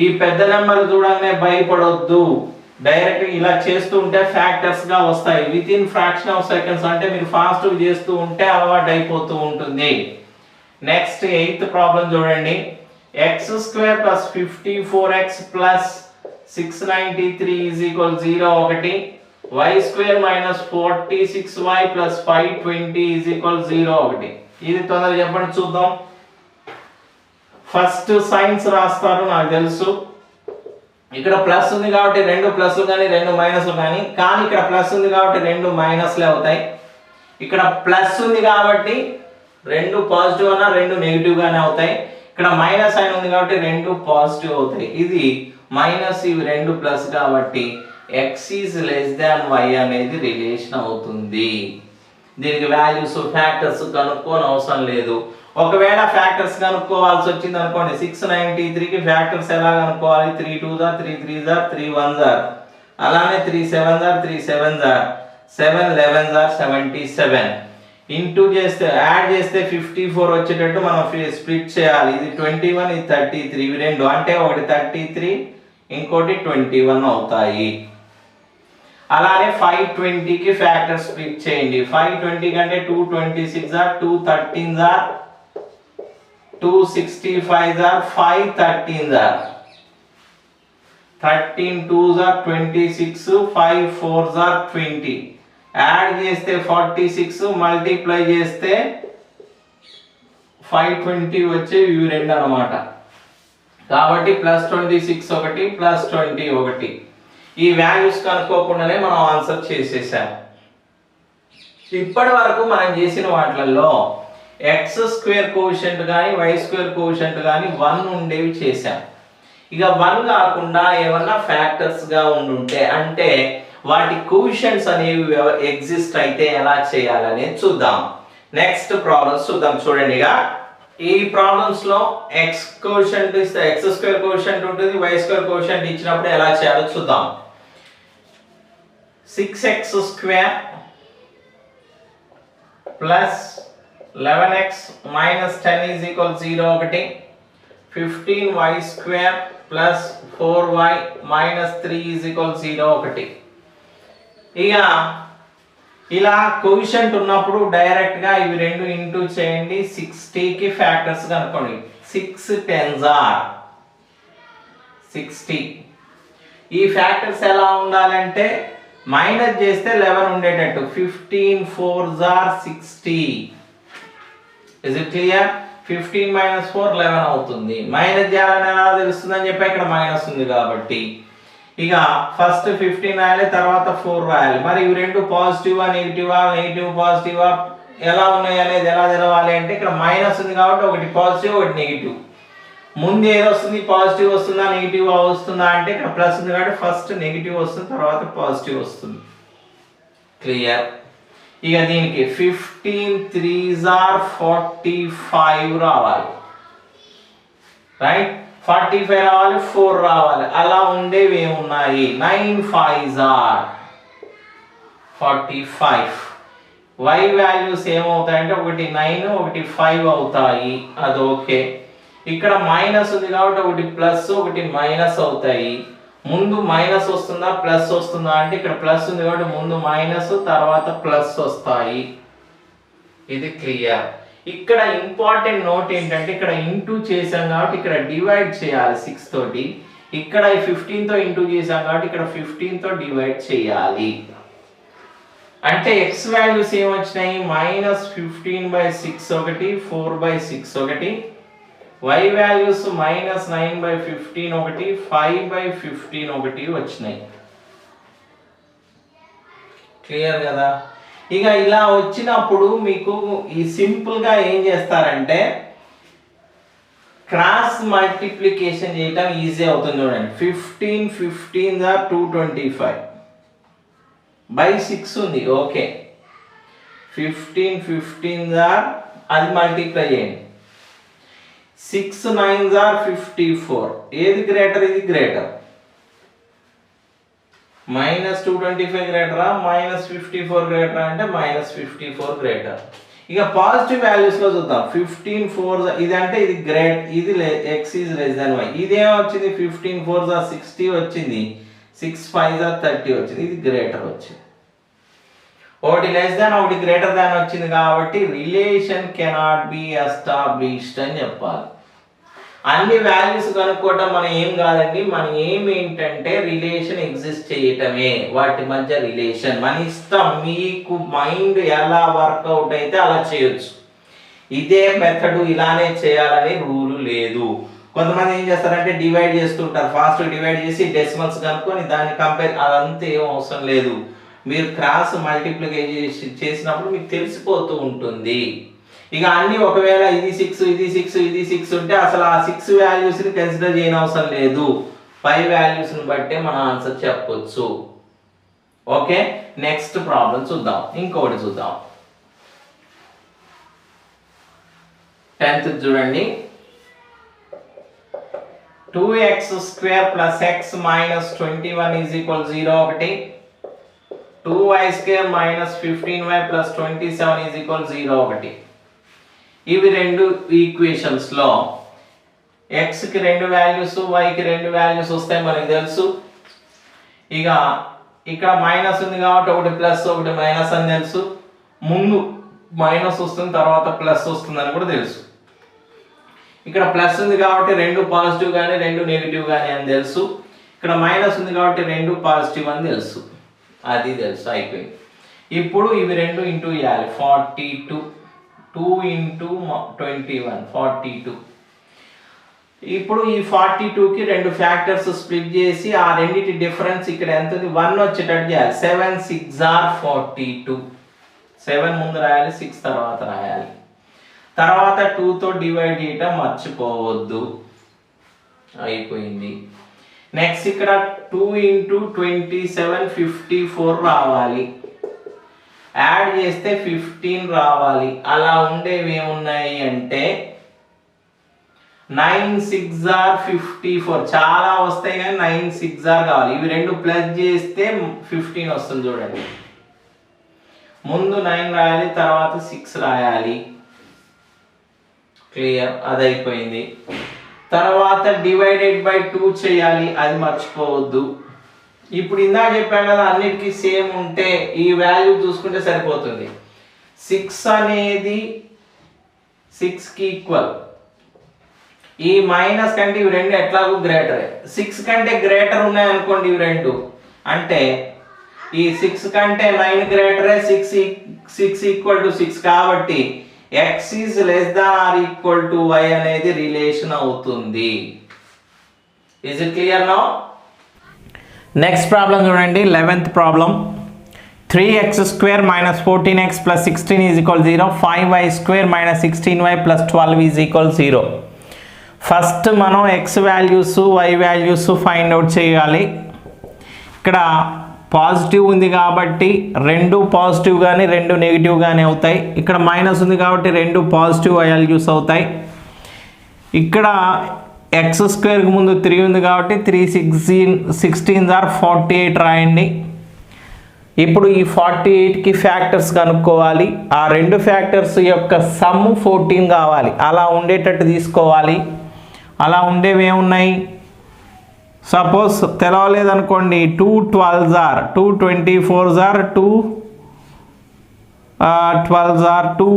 ఈ పెద్ద నెంబర్ చూడగానే భయపడొద్దు. డైరెక్ట్ ఇలా చేస్తూ ఉంటే ఫ్యాక్టర్స్ గా వస్తాయి. With in fraction of seconds, అంటే మీరు ఫాస్ట్ చేస్తూ ఉంటే అలవాటు అయిపోతూ ఉంటుంది. నెక్స్ట్ 8th ప్రాబ్లం చూడండి. x² + 54x + 693 = 0 1, y² - 46y + 520 = 0 1. ఇది తొందరగా చెప్పండి చూద్దాం. ఫస్ట్ సైన్స్ రాస్తారు నాకు తెలుసు. ఇక్కడ ప్లస్ ఉంది కాబట్టి రెండు ప్లస్లు కానీ రెండు మైనస్లు కానీ ఇక్కడ ప్లస్ ఉంది కాబట్టి రెండు మైనస్లే అవుతాయి. ఇక్కడ ప్లస్ ఉంది కాబట్టి రెండు పాజిటివ్ అన్నా రెండు నెగిటివ్ గానే అవుతాయి. ఇక్కడ మైనస్ సైన్ ఉంది కాబట్టి రెండు పాజిటివ్ అవుతాయి. ఇది మైనస్, ఇవి రెండు ప్లస్ కాబట్టి x is less than y అనేది రిలేషన్ అవుతుంది. దీనికి వాల్యూస్ ఫ్యాక్టర్స్ కనుక్కోని అవసరం లేదు. ఒకవేళ ఫ్యాక్టర్స్ కనుక్కోవాల్సి వచ్చింది అనుకోండి, 693కి ఫ్యాక్టర్స్ ఎలా కనుక్కోవాలి? 3 2s are 3 3s are 3 1s are, అలానే 3 7s are 3 7s are, 7 11s are 77. Into చేస్తే యాడ్ చేస్తే 54 వచ్చేటట్టు మనం స్ప్లిట్ చేయాలి. ఇది 21, ఇది 33, ఇవి రెండు అంటే ఒకటి 33 ఇంకోటి 21 అవుతాయి. అలానే 520కి ఫ్యాక్టర్ స్ప్లిట్ చేయండి. 520 కంటే 2 26s are, 2 13s are, 2 65s are, 5 13s are, 13 2s are 26, 5 4s are 20. Add చేస్తే 46, మల్టిప్లై చేస్తే 520 వచ్చే ఇవి రెండు అన్నమాట. కాబట్టి +26 ఒకటి, +20 ఒకటి. ఈ వాల్యూస్ కనుక్కోకుండానే మనం ఆన్సర్ చేసేసాం. ఇప్పటి వరకు మనం చేసిన వాటిల్లో x² కోషెంట్ కానీ y² కోషెంట్ కానీ 1 ఉండేవి చేసాం. ఇక 1 కాకుండా ఏమన్నా ఫ్యాక్టర్స్ గా ఉండుంటే, అంటే వాటి కోషెంట్స్ అనేవి ఎగ్జిస్ట్ అయితే ఎలా చేయాలనేది చూద్దాం. నెక్స్ట్ ప్రాబ్లమ్స్ చూద్దాం. చూడండి, ఇక ఈ ప్రాబ్లమ్స్ లో x కోషెంట్ ఇస్తే x² కోషెంట్ ఉంటుంది, y² కోషెంట్ ఇచ్చినప్పుడు ఎలా చేయాలో చూద్దాం. 6x² + 11x - 10 = 0 1, 15y² + 4y - 3 = 0 1. ఇక ఇలా కోషెంట్ ఉన్నప్పుడు డైరెక్ట్ గా ఇవి రెండు ఇంటూ చేయండి. 60కి ఫ్యాక్టర్స్ కనుక్కోండి. 6 10s are 60. ఈ ఫ్యాక్టర్స్ ఎలా ఉండాలంటే మైనస్ చేస్తే 11 ఉండేటట్టు. 15 4s are 60. Is it clear? 15 - 4 11 అవుతుంది. మైనస్ చేయాలని ఎలా తెలుస్తుందని చెప్పి ఇక్కడ మైనస్ ఉంది కాబట్టి ఇక ఫస్ట్ 15 రాయాలి, తర్వాత 4 రాయాలి. మరి ఇవి రెండు పాజిటివా నెగిటివా, నెగిటివ్ పాజిటివా ఎలా ఉన్నాయి అనేది ఎలా తెలవాలి అంటే ఇక్కడ మైనస్ ఉంది కాబట్టి ఒకటి పాజిటివ్ ఒకటి నెగిటివ్. ముందు ఏది వస్తుంది? పాజిటివ్ వస్తుందా నెగిటివ్ వస్తుందా అంటే ఇక్కడ ప్లస్ ఉంది కాబట్టి ఫస్ట్ నెగిటివ్ వస్తుంది, తర్వాత పాజిటివ్ వస్తుంది. క్లియర్? ఇక దీనికి 15 3s are 45 రావాలి. రైట్? 45 రావాలి, 4 రావాలి. అలా ఉండేవి ఏమున్నాయి? 9 5s are 45. y వాల్యూస్ ఏమవుతాయంటే ఒకటి 9 ఒకటి 5 అవుతాయి. అది ఓకే. ఇక్కడ మైనస్ ఉంది కాబట్టి ఒకటి ప్లస్ ఒకటి మైనస్ అవుతాయి. ముందు మైనస్ వస్తుందా ప్లస్ వస్తుందా అంటే ఇక్కడ ప్లస్ ఉంది కాబట్టి ముందు మైనస్ తర్వాత ప్లస్ వస్తాయి. ఇది క్లియర్. ఇక్కడ ఇంపార్టెంట్ నోట్ ఏంటంటే ఇక్కడ ఇంటూ చేసాం కాబట్టి ఇక్కడ డివైడ్ చేయాలి 6 తోటి. ఇక్కడ 15 తో ఇంటూ చేసాం కాబట్టి ఇక్కడ 15 తో డివైడ్ చేయాలి. అంటే x వాల్యూస్ ఏమొచ్చినాయి? -15/6 ఒకటి, 4/6 ఒకటి. y వాల్యూస్ -9/15 ఒకటి, 5/15 ఒకటి వచ్చినాయి. క్లియర్ కదా? ఇక ఇలా వచ్చినప్పుడు మీకు ఈ సింపుల్ గా ఏం చేస్తారంటే క్రాస్ మల్టిప్లికేషన్ చేయటం ఈజీ అవుతుంది చూడండి. 15 15 ఆర్ 225 బై 6 ఉంది. ఓకే 15 15 ఆర్ అది మల్టిప్లై చేయండి. 6 9 ఆర్ 54. ఏది గ్రేటర్? ఇది గ్రేటర్. -225 గ్రేటరా -54 గ్రేటరా అంటే -54 గ్రేటర్. ఇక పాజిటివ్ వాల్యూస్ లో చూద్దాం. 15 4 ఇది అంటే ఇది గ్రేట్, ఇది x is less than y. ఇదేం వచ్చింది? 15 4 60 వచ్చింది, 6 5 30 వచ్చింది. ఇది గ్రేటర్ వచ్చింది. ఒకటి లెస్ దాన్ ఒకటి గ్రేటర్ దాన్ వచ్చింది కాబట్టి రిలేషన్ కెనాట్ బి ఎస్టాబ్లిష్డ్ అని చెప్పాలి. అన్ని వాల్యూస్ కనుక్కోవటం మనం ఏం కాదండి, మన ఏం ఏంటంటే రిలేషన్ ఎగ్జిస్ట్ చేయటమే, వాటి మధ్య రిలేషన్. మన ఇష్టం, మీకు మైండ్ ఎలా వర్కౌట్ అయితే అలా చేయొచ్చు. ఇదే మెథడ్ ఇలానే చేయాలని రూల్ లేదు. కొంతమంది ఏం చేస్తారంటే డివైడ్ చేస్తుంటారు, ఫాస్ట్ డివైడ్ చేసి డెసిమల్స్ కనుక్కొని దాన్ని కంపేర్, అదంతా ఏం అవసరం లేదు. మీరు క్రాస్ మల్టిప్లికేషన్ చేసినప్పుడు మీకు తెలిసిపోతూ ఉంటుంది. ఇక అన్ని ఒకవేళ ఇది 6 ఇది 6 ఇది 6 ఉంటే అసలు ఆ 6 వాల్యూస్ని కన్సిడర్ చేయని అవసరం లేదు. 5 వాల్యూస్ని బట్టే మన ఆన్సర్ చెప్పొచ్చు. ఓకే, నెక్స్ట్ ప్రాబ్లం చూద్దాం. ఇంకొకటి చూద్దాం. 10th చూడండి. 2x² + x - 21 = 0 ఒకటి, 2y² - 15y + 27 = 0 ఒకటి. ఇవి రెండు ఈక్వేషన్స్ లో x కి రెండు వాల్యూస్, y కి రెండు వాల్యూస్ వస్తాయి మనకు తెలుసు. ఇక ఇక్కడ మైనస్ ఉంది కాబట్టి ఒకటి ప్లస్ ఒకటి మైనస్ అని తెలుసు. ముందు మైనస్ వస్తుంది, తర్వాత ప్లస్ వస్తుంది అని కూడా తెలుసు. ఇక్కడ ప్లస్ ఉంది కాబట్టి రెండు పాజిటివ్ కానీ రెండు నెగిటివ్ కానీ అని తెలుసు. ఇక్కడ మైనస్ ఉంది కాబట్టి రెండు పాజిటివ్ అని తెలుసు. అది తెలుసు, అయిపోయింది. ఇప్పుడు ఇవి రెండు ఇంటూ చేయాలి. 42 2 × 21 42. ఇప్పుడు ఈ 42కి రెండు ఫ్యాక్టర్స్ స్ప్లిట్ చేసి ఆ రెండిటి డిఫరెన్స్ ఇక్కడ ఎంత ఉంది 1 వచ్చేటట్టు చేయాలి. 7 6 ఆర్ 42. 7 ముందు రాయాలి, 6 తర్వాత రాయాలి. తర్వాత 2తో డివైడ్ చేయటం మర్చిపోవద్దు. అయిపోయింది. నెక్స్ట్ ఇక్కడ 2 × 27 54 రావాలి. యాడ్ చేస్తే 15 రావాలి. అలా ఉండేవి ఏమున్నాయి అంటే 9 6 ఆర్ 54. చాలా వస్తాయి కానీ 9 6 ఆర్ కావాలి. ఇవి రెండు ప్లస్ చేస్తే 15 వస్తుంది చూడండి. ముందు 9 రాయాలి, తర్వాత 6 రాయాలి. క్లియర్, అది అయిపోయింది. తర్వాత డివైడెడ్ బై 2 చేయాలి, అది మర్చిపోవద్దు. ఇప్పుడు ఇందా చెప్పాను కదా, అన్నిటికీ సేమ్ ఉంటే ఈ వాల్యూ చూసుకుంటే సరిపోతుంది. 6 అనేది 6కి ఈక్వల్. ఈ మైనస్ కంటే ఇవి రెండు ఎట్లాగూ గ్రేటరే. 6 కంటే గ్రేటర్ ఉన్నాయి అనుకోండి ఇవి రెండు, అంటే ఈ 6 కంటే 9 గ్రేటరే, 6 ఈక్వల్ టు 6 కాబట్టి x is less than or equal to y అనేది రిలేషన్ అవుతుంది. Is it clear now? Next problem చూడండి. 11th problem. 3x² - 14x + 16 = 0, 5y² - 16y + 12 = 0. First మనం x values y values find out చేయాలి. ఇక్కడ పాజిటివ్ ఉంది కాబట్టి రెండు పాజిటివ్ కానీ రెండు నెగిటివ్ కానీ అవుతాయి. ఇక్కడ మైనస్ ఉంది కాబట్టి రెండు పాజిటివ్ వాల్యూస్ అవుతాయి. ఇక్కడ x² ముందు 3 ఉంది కాబట్టి 3 16 ఆర్ 48 రాయండి. ఇప్పుడు ఈ 48కి ఫ్యాక్టర్స్ కనుక్కోవాలి. ఆ రెండు ఫ్యాక్టర్స్ యొక్క సమ్ 14 కావాలి. అలా ఉండేటట్టు తీసుకోవాలి. అలా ఉండేవి ఏమున్నాయి? సపోజ్ తెలవలేదనుకోండి, 2 12s or 2 24s or 2 12s or 2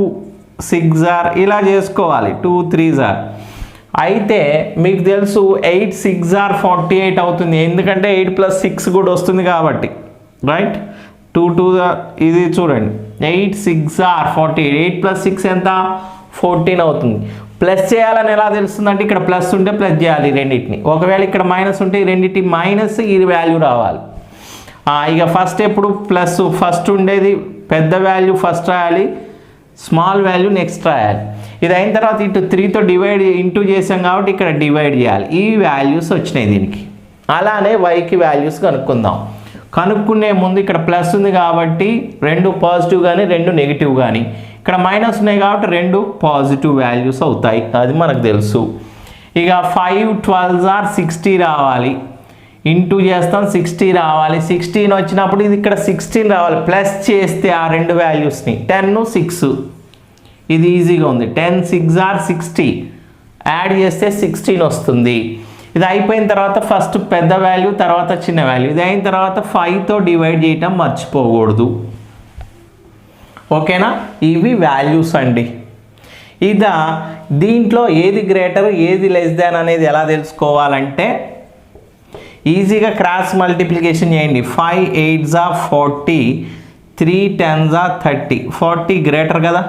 6s or ఇలా చేసుకోవాలి. 2 3s ఆర్. అయితే మీకు తెలుసు 8 6 ఆర్ 48 అవుతుంది, ఎందుకంటే 8 + 6 కూడా వస్తుంది కాబట్టి, రైట్? 2 2 ఇది చూడండి, 8 6 ఆర్ 48. 8 + 6 ఎంత? 14 అవుతుంది. ప్లస్ చేయాలని ఎలా తెలుస్తుందంటే ఇక్కడ ప్లస్ ఉంటే ప్లస్ చేయాలి రెండింటిని. ఒకవేళ ఇక్కడ మైనస్ ఉంటే ఈ రెండింటి మైనస్ ఈ వాల్యూ రావాలి. ఇక ఫస్ట్ ఎప్పుడు ప్లస్, ఫస్ట్ ఉండేది పెద్ద వాల్యూ ఫస్ట్ రాయాలి, స్మాల్ వాల్యూని నెక్స్ట్ రాయాలి. ఇది అయిన తర్వాత ఇటు 3తో డివైడ్ ఇంటూ చేసాం కాబట్టి ఇక్కడ డివైడ్ చేయాలి. ఈ వాల్యూస్ వచ్చినాయి దీనికి. అలానే వైకి వాల్యూస్ కనుక్కుందాం. కనుక్కునే ముందు ఇక్కడ ప్లస్ ఉంది కాబట్టి 2 పాజిటివ్ కానీ 2 నెగిటివ్ కానీ, ఇక్కడ మైనస్ ఉన్నాయి కాబట్టి 2 పాజిటివ్ వాల్యూస్ అవుతాయి, అది మనకు తెలుసు. ఇక 5 12s are 60 రావాలి, ఇంటూ చేస్తాం 60 రావాలి. 16 వచ్చినప్పుడు ఇది ఇక్కడ 16 రావాలి, ప్లస్ చేస్తే ఆ 2 వాల్యూస్ని 10 6, ఇది ఈజీగా ఉంది. 10 6 are 60, యాడ్ చేస్తే 16 వస్తుంది. ఇది అయిపోయిన తర్వాత ఫస్ట్ పెద్ద వాల్యూ తర్వాత చిన్న వాల్యూ. ఇది అయిన తర్వాత 5తో డివైడ్ చేయటం మర్చిపోకూడదు. ఓకేనా? ఇవి వాల్యూస్ అండి. దీంట్లో ఏది గ్రేటర్ ఏది లెస్ దాన్ అనేది ఎలా తెలుసుకోవాలంటే ఈజీగా క్రాస్ మల్టిప్లికేషన్ చేయండి. 5 8s are 40, 3 10s are 30. 40 greater కదా,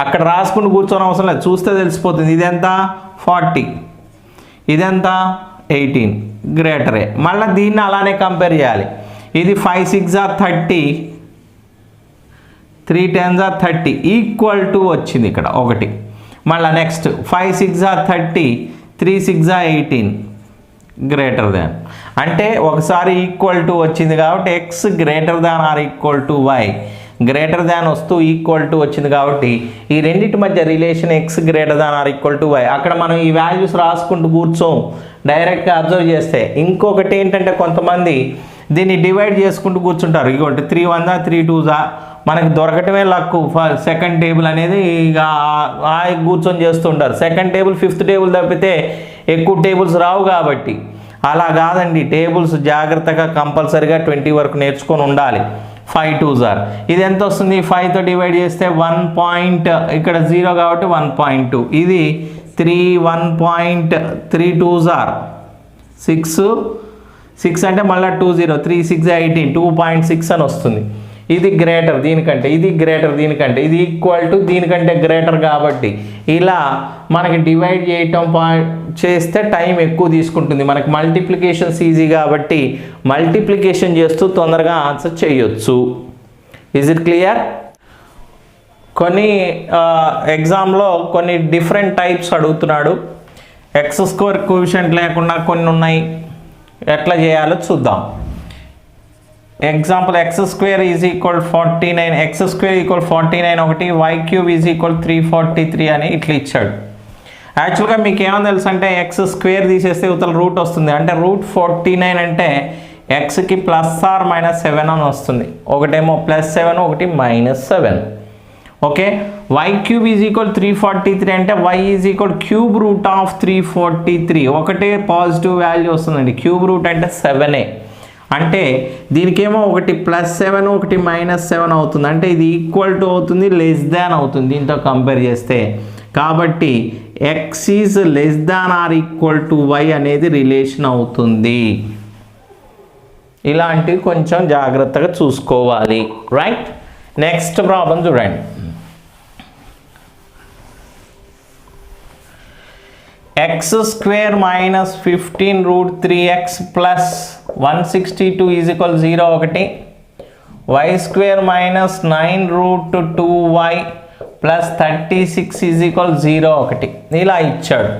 అక్కడ రాసుకుని కూర్చొని అవసరం లేదు, చూస్తే తెలిసిపోతుంది. ఇదెంత 40, ఇదెంత 18, గ్రేటరే. మళ్ళీ దీన్ని అలానే కంపేర్ చేయాలి. ఇది 5 6s are 30, 3 10s are 30 equal to వచ్చింది ఇక్కడ 1. మళ్ళీ next 5 6s are 30, 3 6s are 18, greater than. అంటే ఒకసారి ఈక్వల్ టు వచ్చింది కాబట్టి x greater than or equal to y, greater than వస్తూ ఈక్వల్ టు వచ్చింది కాబట్టి ఈ రెండింటి మధ్య relation x greater than or equal to y. అక్కడ మనం ఈ వాల్యూస్ రాసుకుంటూ కూర్చోం, డైరెక్ట్గా అబ్జర్వ్ చేస్తే. ఇంకొకటి ఏంటంటే కొంతమంది దీన్ని డివైడ్ చేసుకుంటూ కూర్చుంటారు. ఇక 3 1s are 3 2s are, మనకి దొరకటమే లక్కు. సెకండ్ టేబుల్ అనేది ఇక కూర్చొని చేస్తుంటారు. సెకండ్ టేబుల్ 5th టేబుల్ తప్పితే ఎక్కువ టేబుల్స్ రావు కాబట్టి. అలా కాదండి, టేబుల్స్ జాగ్రత్తగా కంపల్సరీగా 20 వరకు నేర్చుకొని ఉండాలి. 5 2s are, ఇది ఎంత వస్తుంది? 5తో డివైడ్ చేస్తే 1 ఇక్కడ 0 కాబట్టి 1.2, ఇది 3 1.3 2s are 6 అంటే మళ్ళీ 2 0, 3 6 18, 2.6 అని వస్తుంది. ఇది గ్రేటర్ దీనికంటే, ఇది గ్రేటర్ దీనికంటే, ఇది ఈక్వల్ టు దీనికంటే గ్రేటర్ కాబట్టి ఇలా మనకి డివైడ్ చేయటం చేస్తే టైం ఎక్కువ తీసుకుంటుంది. మనకి మల్టిప్లికేషన్స్ ఈజీ కాబట్టి మల్టిప్లికేషన్ చేస్తూ తొందరగా ఆన్సర్ చేయొచ్చు. Is it clear? కొన్ని ఎగ్జామ్లో కొన్ని డిఫరెంట్ టైప్స్ అడుగుతున్నాడు. x² కోఎఫిషియంట్ లేకుండా కొన్ని ఉన్నాయి, ఎట్లా చేయాలో చూద్దాం. Example x² is equal 49, x² equal 49 ఒకటి, y³ ఈజ్ ఈక్వల్ 343 అని ఇట్లా ఇచ్చాడు. యాక్చువల్గా మీకు ఏమని తెలుసు అంటే x² తీసేస్తే ఇవతల రూట్ వస్తుంది. అంటే √49 అంటే xకి +or-7 అని వస్తుంది. ఒకటేమో +7 ఒకటి -7. ఓకే, y³ ఈజ్ ఈక్వల్ 343 అంటే y is equal cube root of 343. ఒకటే పాజిటివ్ వాల్యూ వస్తుందండి. క్యూబ్ రూట్ అంటే 7ఏ. అంటే దీనికేమో ఒకటి +7 ఒకటి -7 అవుతుంది. అంటే ఇది ఈక్వల్ టు అవుతుంది, లెస్ దాన్ అవుతుంది దీంతో కంపేర్ చేస్తే. కాబట్టి x is less than or equal to y అనేది రిలేషన్ అవుతుంది. ఇలాంటివి కొంచెం జాగ్రత్తగా చూసుకోవాలి. రైట్, నెక్స్ట్ ప్రాబ్లం చూడండి. x² minus 15√3x plus 162 is equal 0 ఒకటి, y² minus 9√2y plus 36 is equal 0 ఒకటి, ఇలా ఇచ్చాడు.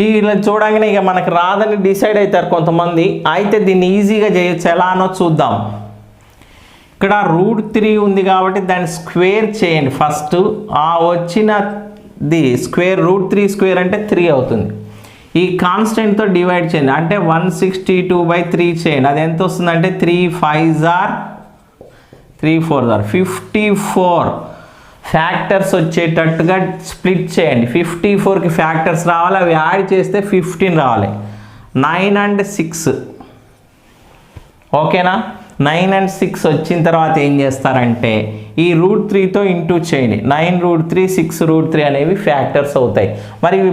ఇలా చూడంగానే ఇక మనకు రాదని డిసైడ్ అవుతారు కొంతమంది. అయితే దీన్ని ఈజీగా చేయొచ్చు, ఎలా అనో చూద్దాం. ఇక్కడ √3 ఉంది కాబట్టి దాన్ని స్క్వేర్ చేయండి ఫస్ట్. ఆ వచ్చినది స్క్వేర్ √3² అంటే 3 అవుతుంది. ఈ కాన్స్టెంట్తో డివైడ్ చేయండి, అంటే 162/3 చేయండి. అది ఎంత వస్తుంది అంటే 3 5s are 3 4s are 54 factors వచ్చేటట్టుగా స్ప్లిట్ చేయండి. 54కి ఫ్యాక్టర్స్ రావాలి, అవి యాడ్ చేస్తే 15 రావాలి. 9 and 6 ఓకేనా. 9 and 6 వచ్చిన తర్వాత ఏం చేస్తారంటే ఈ √3తో ఇంటూ చేయండి. 9√3 6√3 అనేవి ఫ్యాక్టర్స్ అవుతాయి. మరి ఇవి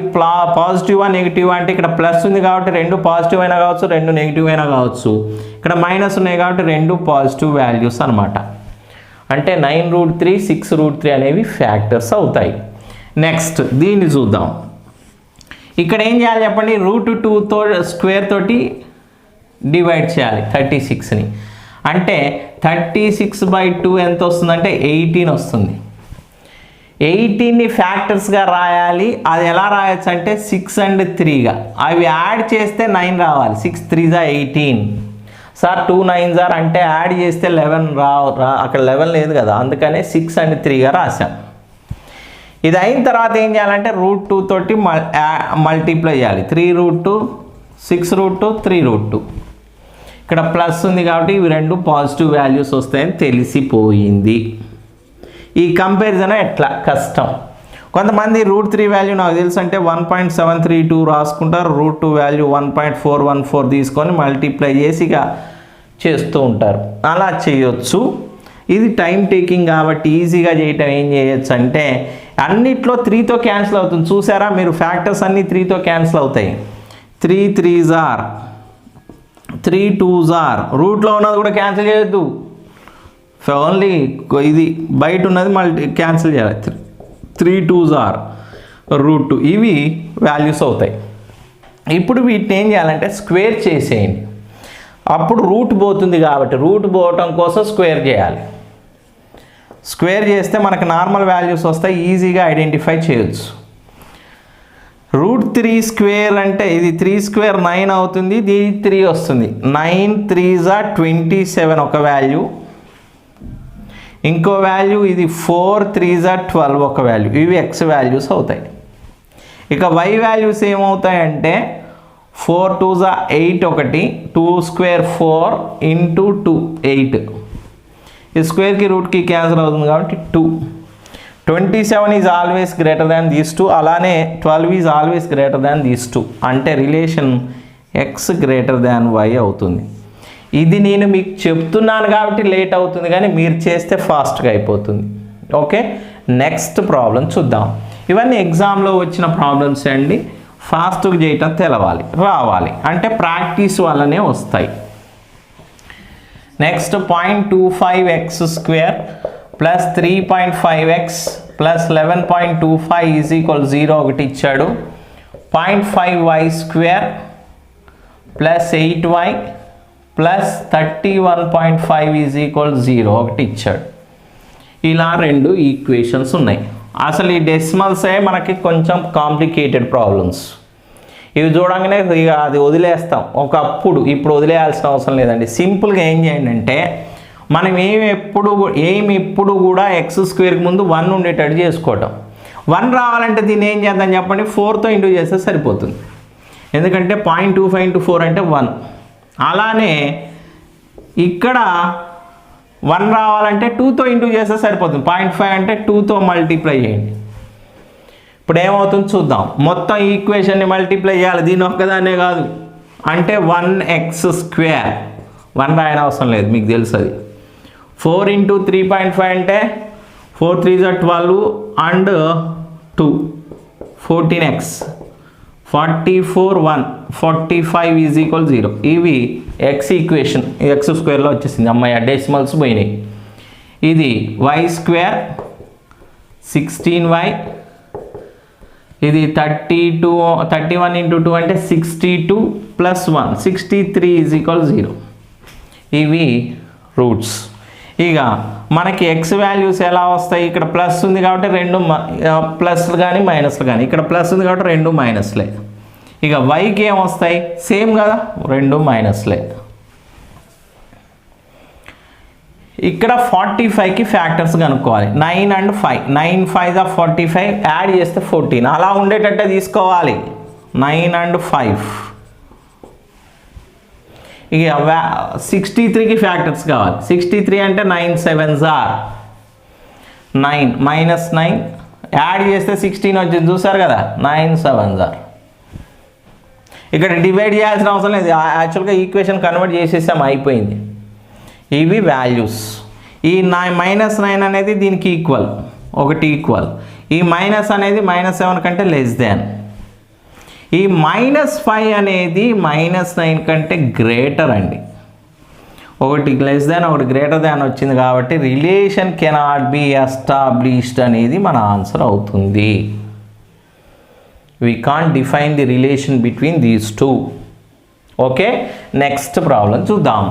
పాజిటివా నెగిటివా అంటే ఇక్కడ ప్లస్ ఉంది కాబట్టి 2 పాజిటివ్ అయినా కావచ్చు, 2 నెగిటివ్ అయినా కావచ్చు. ఇక్కడ మైనస్ ఉన్నాయి కాబట్టి 2 పాజిటివ్ వాల్యూస్ అనమాట. అంటే 9√3 6√3 అనేవి ఫ్యాక్టర్స్ అవుతాయి. నెక్స్ట్ దీన్ని చూద్దాం. ఇక్కడ ఏం చేయాలి చెప్పండి, √2తో స్క్వేర్ తోటి డివైడ్ చేయాలి 36ని. అంటే 36/2 ఎంత వస్తుందంటే 18 వస్తుంది. 18ని ఫ్యాక్టర్స్గా రాయాలి. అది ఎలా రాయొచ్చు అంటే 6 and 3గా. అవి యాడ్ చేస్తే 9 రావాలి. 6 3s 18. సార్ 2 9s అంటే యాడ్ చేస్తే 11 అక్కడ 11 లేదు కదా, అందుకనే 6 and 3గా రాశాం. ఇది అయిన తర్వాత ఏం చేయాలంటే √2 తోటి మల్టిప్లై చేయాలి. 3√2 6√2 3√2. ఇక్కడ ప్లస్ ఉంది కాబట్టి ఇవి రెండు పాజిటివ్ వాల్యూస్ వస్తాయని తెలిసిపోయింది. ఈ కంపారిజన్ ఎట్లా కష్టం. కొంతమంది √3 వాల్యూ నాకు తెలుసు అంటే 1.732 రాసుకుంటారు. √2 వాల్యూ 1.414 తీసుకొని మల్టిప్లై చేసి ఇక చేస్తూ ఉంటారు. అలా చేయొచ్చు. ఇది టైం టేకింగ్ కాబట్టి ఈజీగా చేయటం ఏం చేయొచ్చు అంటే అన్నిట్లో 3తో క్యాన్సిల్ అవుతుంది. చూసారా మీరు, ఫ్యాక్టర్స్ అన్నీ 3తో క్యాన్సిల్ అవుతాయి. 3 3s 3 2s రూట్లో ఉన్నది కూడా క్యాన్సిల్ చేయొద్దు. ఓన్లీ ఇది బయట ఉన్నది మళ్ళీ క్యాన్సిల్ చేయాలి. 3 2s √2 ఇవి వాల్యూస్ అవుతాయి. ఇప్పుడు వీటిని ఏం చేయాలంటే స్క్వేర్ చేసేయండి. అప్పుడు రూట్ పోతుంది కాబట్టి రూట్ పోవటం కోసం స్క్వేర్ చేయాలి. స్క్వేర్ చేస్తే మనకు నార్మల్ వాల్యూస్ వస్తాయి, ఈజీగా ఐడెంటిఫై చేయొచ్చు. √3 స్క్వేర్ అంటే ఇది 3 స్క్వేర్ 9 అవుతుంది, ఇది 3 వస్తుంది. 9 3s 27 ఒక వాల్యూ, ఇంకో వాల్యూ ఇది 4 3s 12 ఒక వాల్యూ. ఇవి ఎక్స్ వాల్యూస్ అవుతాయి. ఇక వై వాల్యూస్ ఏమవుతాయంటే 4 2s 8 ఒకటి, 2 స్క్వేర్ 4 ఇంటూ 2 8. ఈ స్క్వేర్కి రూట్కి క్యాన్సిల్ అవుతుంది కాబట్టి 2. 27 is always greater than these 2. అలానే 12 is always greater than these 2. అంటే relation x greater than y అవుతుంది. ఇది నేను మీకు చెప్తున్నాను కాబట్టి లేట్ అవుతుంది, కానీ మీరు చేస్తే ఫాస్ట్గా అయిపోతుంది. ఓకే, నెక్స్ట్ ప్రాబ్లం చూద్దాం. ఇవన్నీ ఎగ్జామ్లో వచ్చిన ప్రాబ్లమ్స్ అండి. ఫాస్ట్గా చేయటం రావాలి అంటే ప్రాక్టీస్ వల్లనే వస్తాయి. Next 0.25x² plus 3.5x plus 11.25 = 0 ఒకటి ఇచ్చాడు. 0.5y² ప్లస్ 8y ప్లస్ 31.5 = 0 ఒకటి ఇచ్చాడు. ఇలా రెండు ఈక్వేషన్స్ ఉన్నాయి. అసలు ఈ డెసిమల్సే మనకి కొంచెం కాంప్లికేటెడ్ ప్రాబ్లమ్స్. ఇవి చూడంగానే ఇక అది వదిలేస్తాం ఒకప్పుడు, ఇప్పుడు వదిలేయాల్సిన అవసరం లేదండి. సింపుల్గా ఏం చేయండి అంటే మనం ఏమి ఎప్పుడు కూడా x² ముందు 1 ఉండేటట్టు చేసుకోవటం. 1 రావాలంటే దీన్ని ఏం చేద్దాం చెప్పండి, 4తో ఇంటూ చేస్తే సరిపోతుంది. ఎందుకంటే 0.25 × 4 అంటే 1. అలానే ఇక్కడ 1 రావాలంటే 2తో ఇంటూ చేస్తే సరిపోతుంది. 0.5 అంటే 2తో మల్టిప్లై చేయండి. ఇప్పుడు ఏమవుతుంది చూద్దాం. మొత్తం ఈక్వేషన్ని మల్టిప్లై చేయాలి, దీని ఒక్కదాన్నే కాదు. అంటే 1x², 1 రాయన అవసరం లేదు, మీకు తెలుసు అది. 4 × 3.5 అంటే 4 3s 12 అండ్ 2 14x 44 1 45 = 0. ఇవి ఎక్స్ ఈక్వేషన్, x² వచ్చేసింది. అమ్మాయి డెసిమల్స్ పోయినాయి. ఇది y² 16y, ఇది 31 × 2 అంటే 62 + 1 63 = 0. ఇవి రూట్స్. ఇక మనకి ఎక్స్ వాల్యూస్ ఎలా వస్తాయి, ఇక్కడ ప్లస్ ఉంది కాబట్టి రెండు ప్లస్లు కానీ మైనస్లు కానీ, ఇక్కడ ప్లస్ ఉంది కాబట్టి రెండు మైనస్లే. ఇక వైకి ఏం వస్తాయి, సేమ్ కదా, రెండు మైనస్లే. ఇక్కడ 45కి ఫ్యాక్టర్స్ కనుక్కోవాలి. 9 and 5, 9 5s 45, యాడ్ చేస్తే 14. అలా ఉండేటట్టే తీసుకోవాలి. 9 and 5. ఇక 63కి ఫ్యాక్టర్స్ కావాలి. 63 అంటే 9 7s 9 -9, యాడ్ చేస్తే 16 వచ్చింది, చూసారు కదా, 9 7s. ఇక్కడ డివైడ్ చేయాల్సిన అవసరం లేదు, యాక్చువల్గా ఈక్వేషన్ కన్వర్ట్ చేసేసాం, అయిపోయింది. ఇవి వాల్యూస్. ఈ -9 అనేది దీనికి ఈక్వల్, ఒకటి ఈక్వల్. ఈ మైనస్ అనేది -7 కంటే లెస్ దాన్. ఈ -5 అనేది -9 కంటే గ్రేటర్ అండి. ఒకటి లెస్ దాన్ ఒకటి గ్రేటర్ దాన్ వచ్చింది కాబట్టి రిలేషన్ కెనాట్ బి ఎస్టాబ్లిష్డ్ అనేది మన ఆన్సర్ అవుతుంది. we can't define the relation between these two. Okay, next problem చూద్దాం.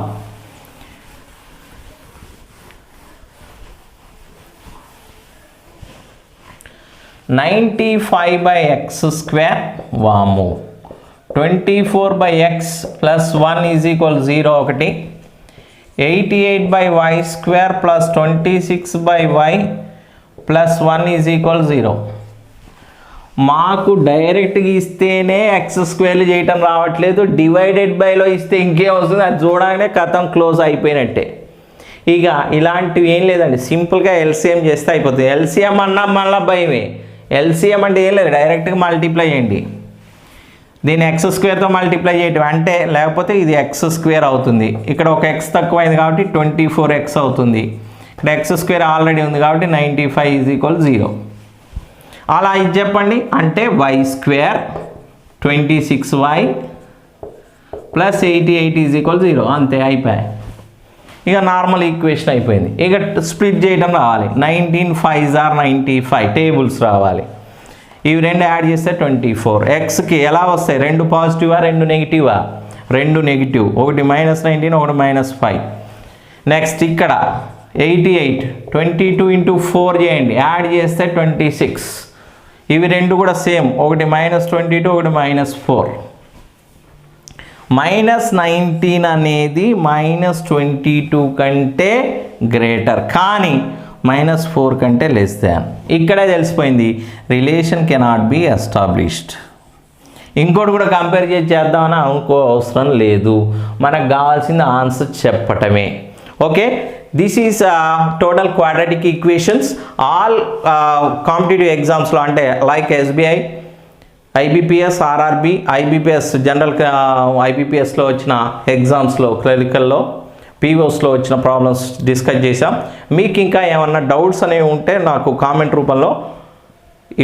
95/x², వాము 24/x + 1 = 0 ఒకటి, 88/y² + 26/y + 1 = 0. మాకు డైరెక్ట్గా ఇస్తేనే x² చేయటం రావట్లేదు, డివైడెడ్ బైలో ఇస్తే ఇంకేం వస్తుంది, అది చూడగానే కథం క్లోజ్ అయిపోయినట్టే. ఇక ఇలాంటివి ఏం లేదండి, సింపుల్గా ఎల్సిఎం చేస్తే అయిపోతుంది. ఎల్సిఎం అన్నా మళ్ళీ భయమే. ఎల్సిఎం అంటే ఏం లేదు, డైరెక్ట్గా మల్టిప్లై చేయండి, దీన్ని x² మల్టిప్లై చేయటం అంటే, లేకపోతే ఇది x² అవుతుంది. ఇక్కడ ఒక x తక్కువైంది కాబట్టి 24x అవుతుంది. ఇక్కడ x² ఆల్రెడీ ఉంది కాబట్టి 95 = 0. అలా ఇది చెప్పండి, అంటే y² 26y + 88 = 0, అంతే అయిపోయాయి. ఇక నార్మల్ ఈక్వేషన్ అయిపోయింది. ఇక స్ప్లిట్ చేయడం రావాలి, 19 5s are 95 టేబుల్స్ రావాలి. ఇవి రెండు యాడ్ చేస్తే 24. ఎక్స్కి ఎలా వస్తాయి, రెండు పాజిటివా రెండు నెగిటివా, రెండు నెగిటివ్, ఒకటి -19 ఒకటి -5. నెక్స్ట్ ఇక్కడ 88 22 × 4 చేయండి, యాడ్ చేస్తే 26. ఇవి రెండు కూడా సేమ్, ఒకటి -22 ఒకటి -4. -19 అనేది -22 కంటే గ్రేటర్, కానీ -4 కంటే లెస్ దాన్. ఇక్కడే తెలిసిపోయింది, రిలేషన్ కెనాట్ బి ఎస్టాబ్లిష్డ్. ఇంకోటి కూడా కంపేర్ చేద్దామని అనుకో అవసరం లేదు, మనకు కావాల్సిన ఆన్సర్ చెప్పటమే. Okay, this is total quadratic equations. All competitive ఎగ్జామ్స్లో అంటే like SBI, IBPS, RRB, IBPS general IBPSలో వచ్చిన ఎగ్జామ్స్లో, క్లరికల్లో, POస్లో వచ్చిన ప్రాబ్లమ్స్ డిస్కస్ చేసాం. మీకు ఇంకా ఏమన్నా డౌట్స్ అనేవి ఉంటే నాకు కామెంట్ రూపంలో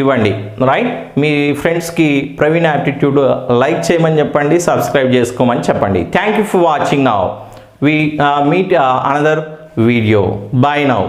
ఇవ్వండి, రైట్. మీ ఫ్రెండ్స్కి ప్రవీణ్ యాప్టిట్యూడ్ లైక్ చేయమని చెప్పండి, సబ్స్క్రైబ్ చేసుకోమని చెప్పండి. Thank you for watching. Now we meet another video. Bye now.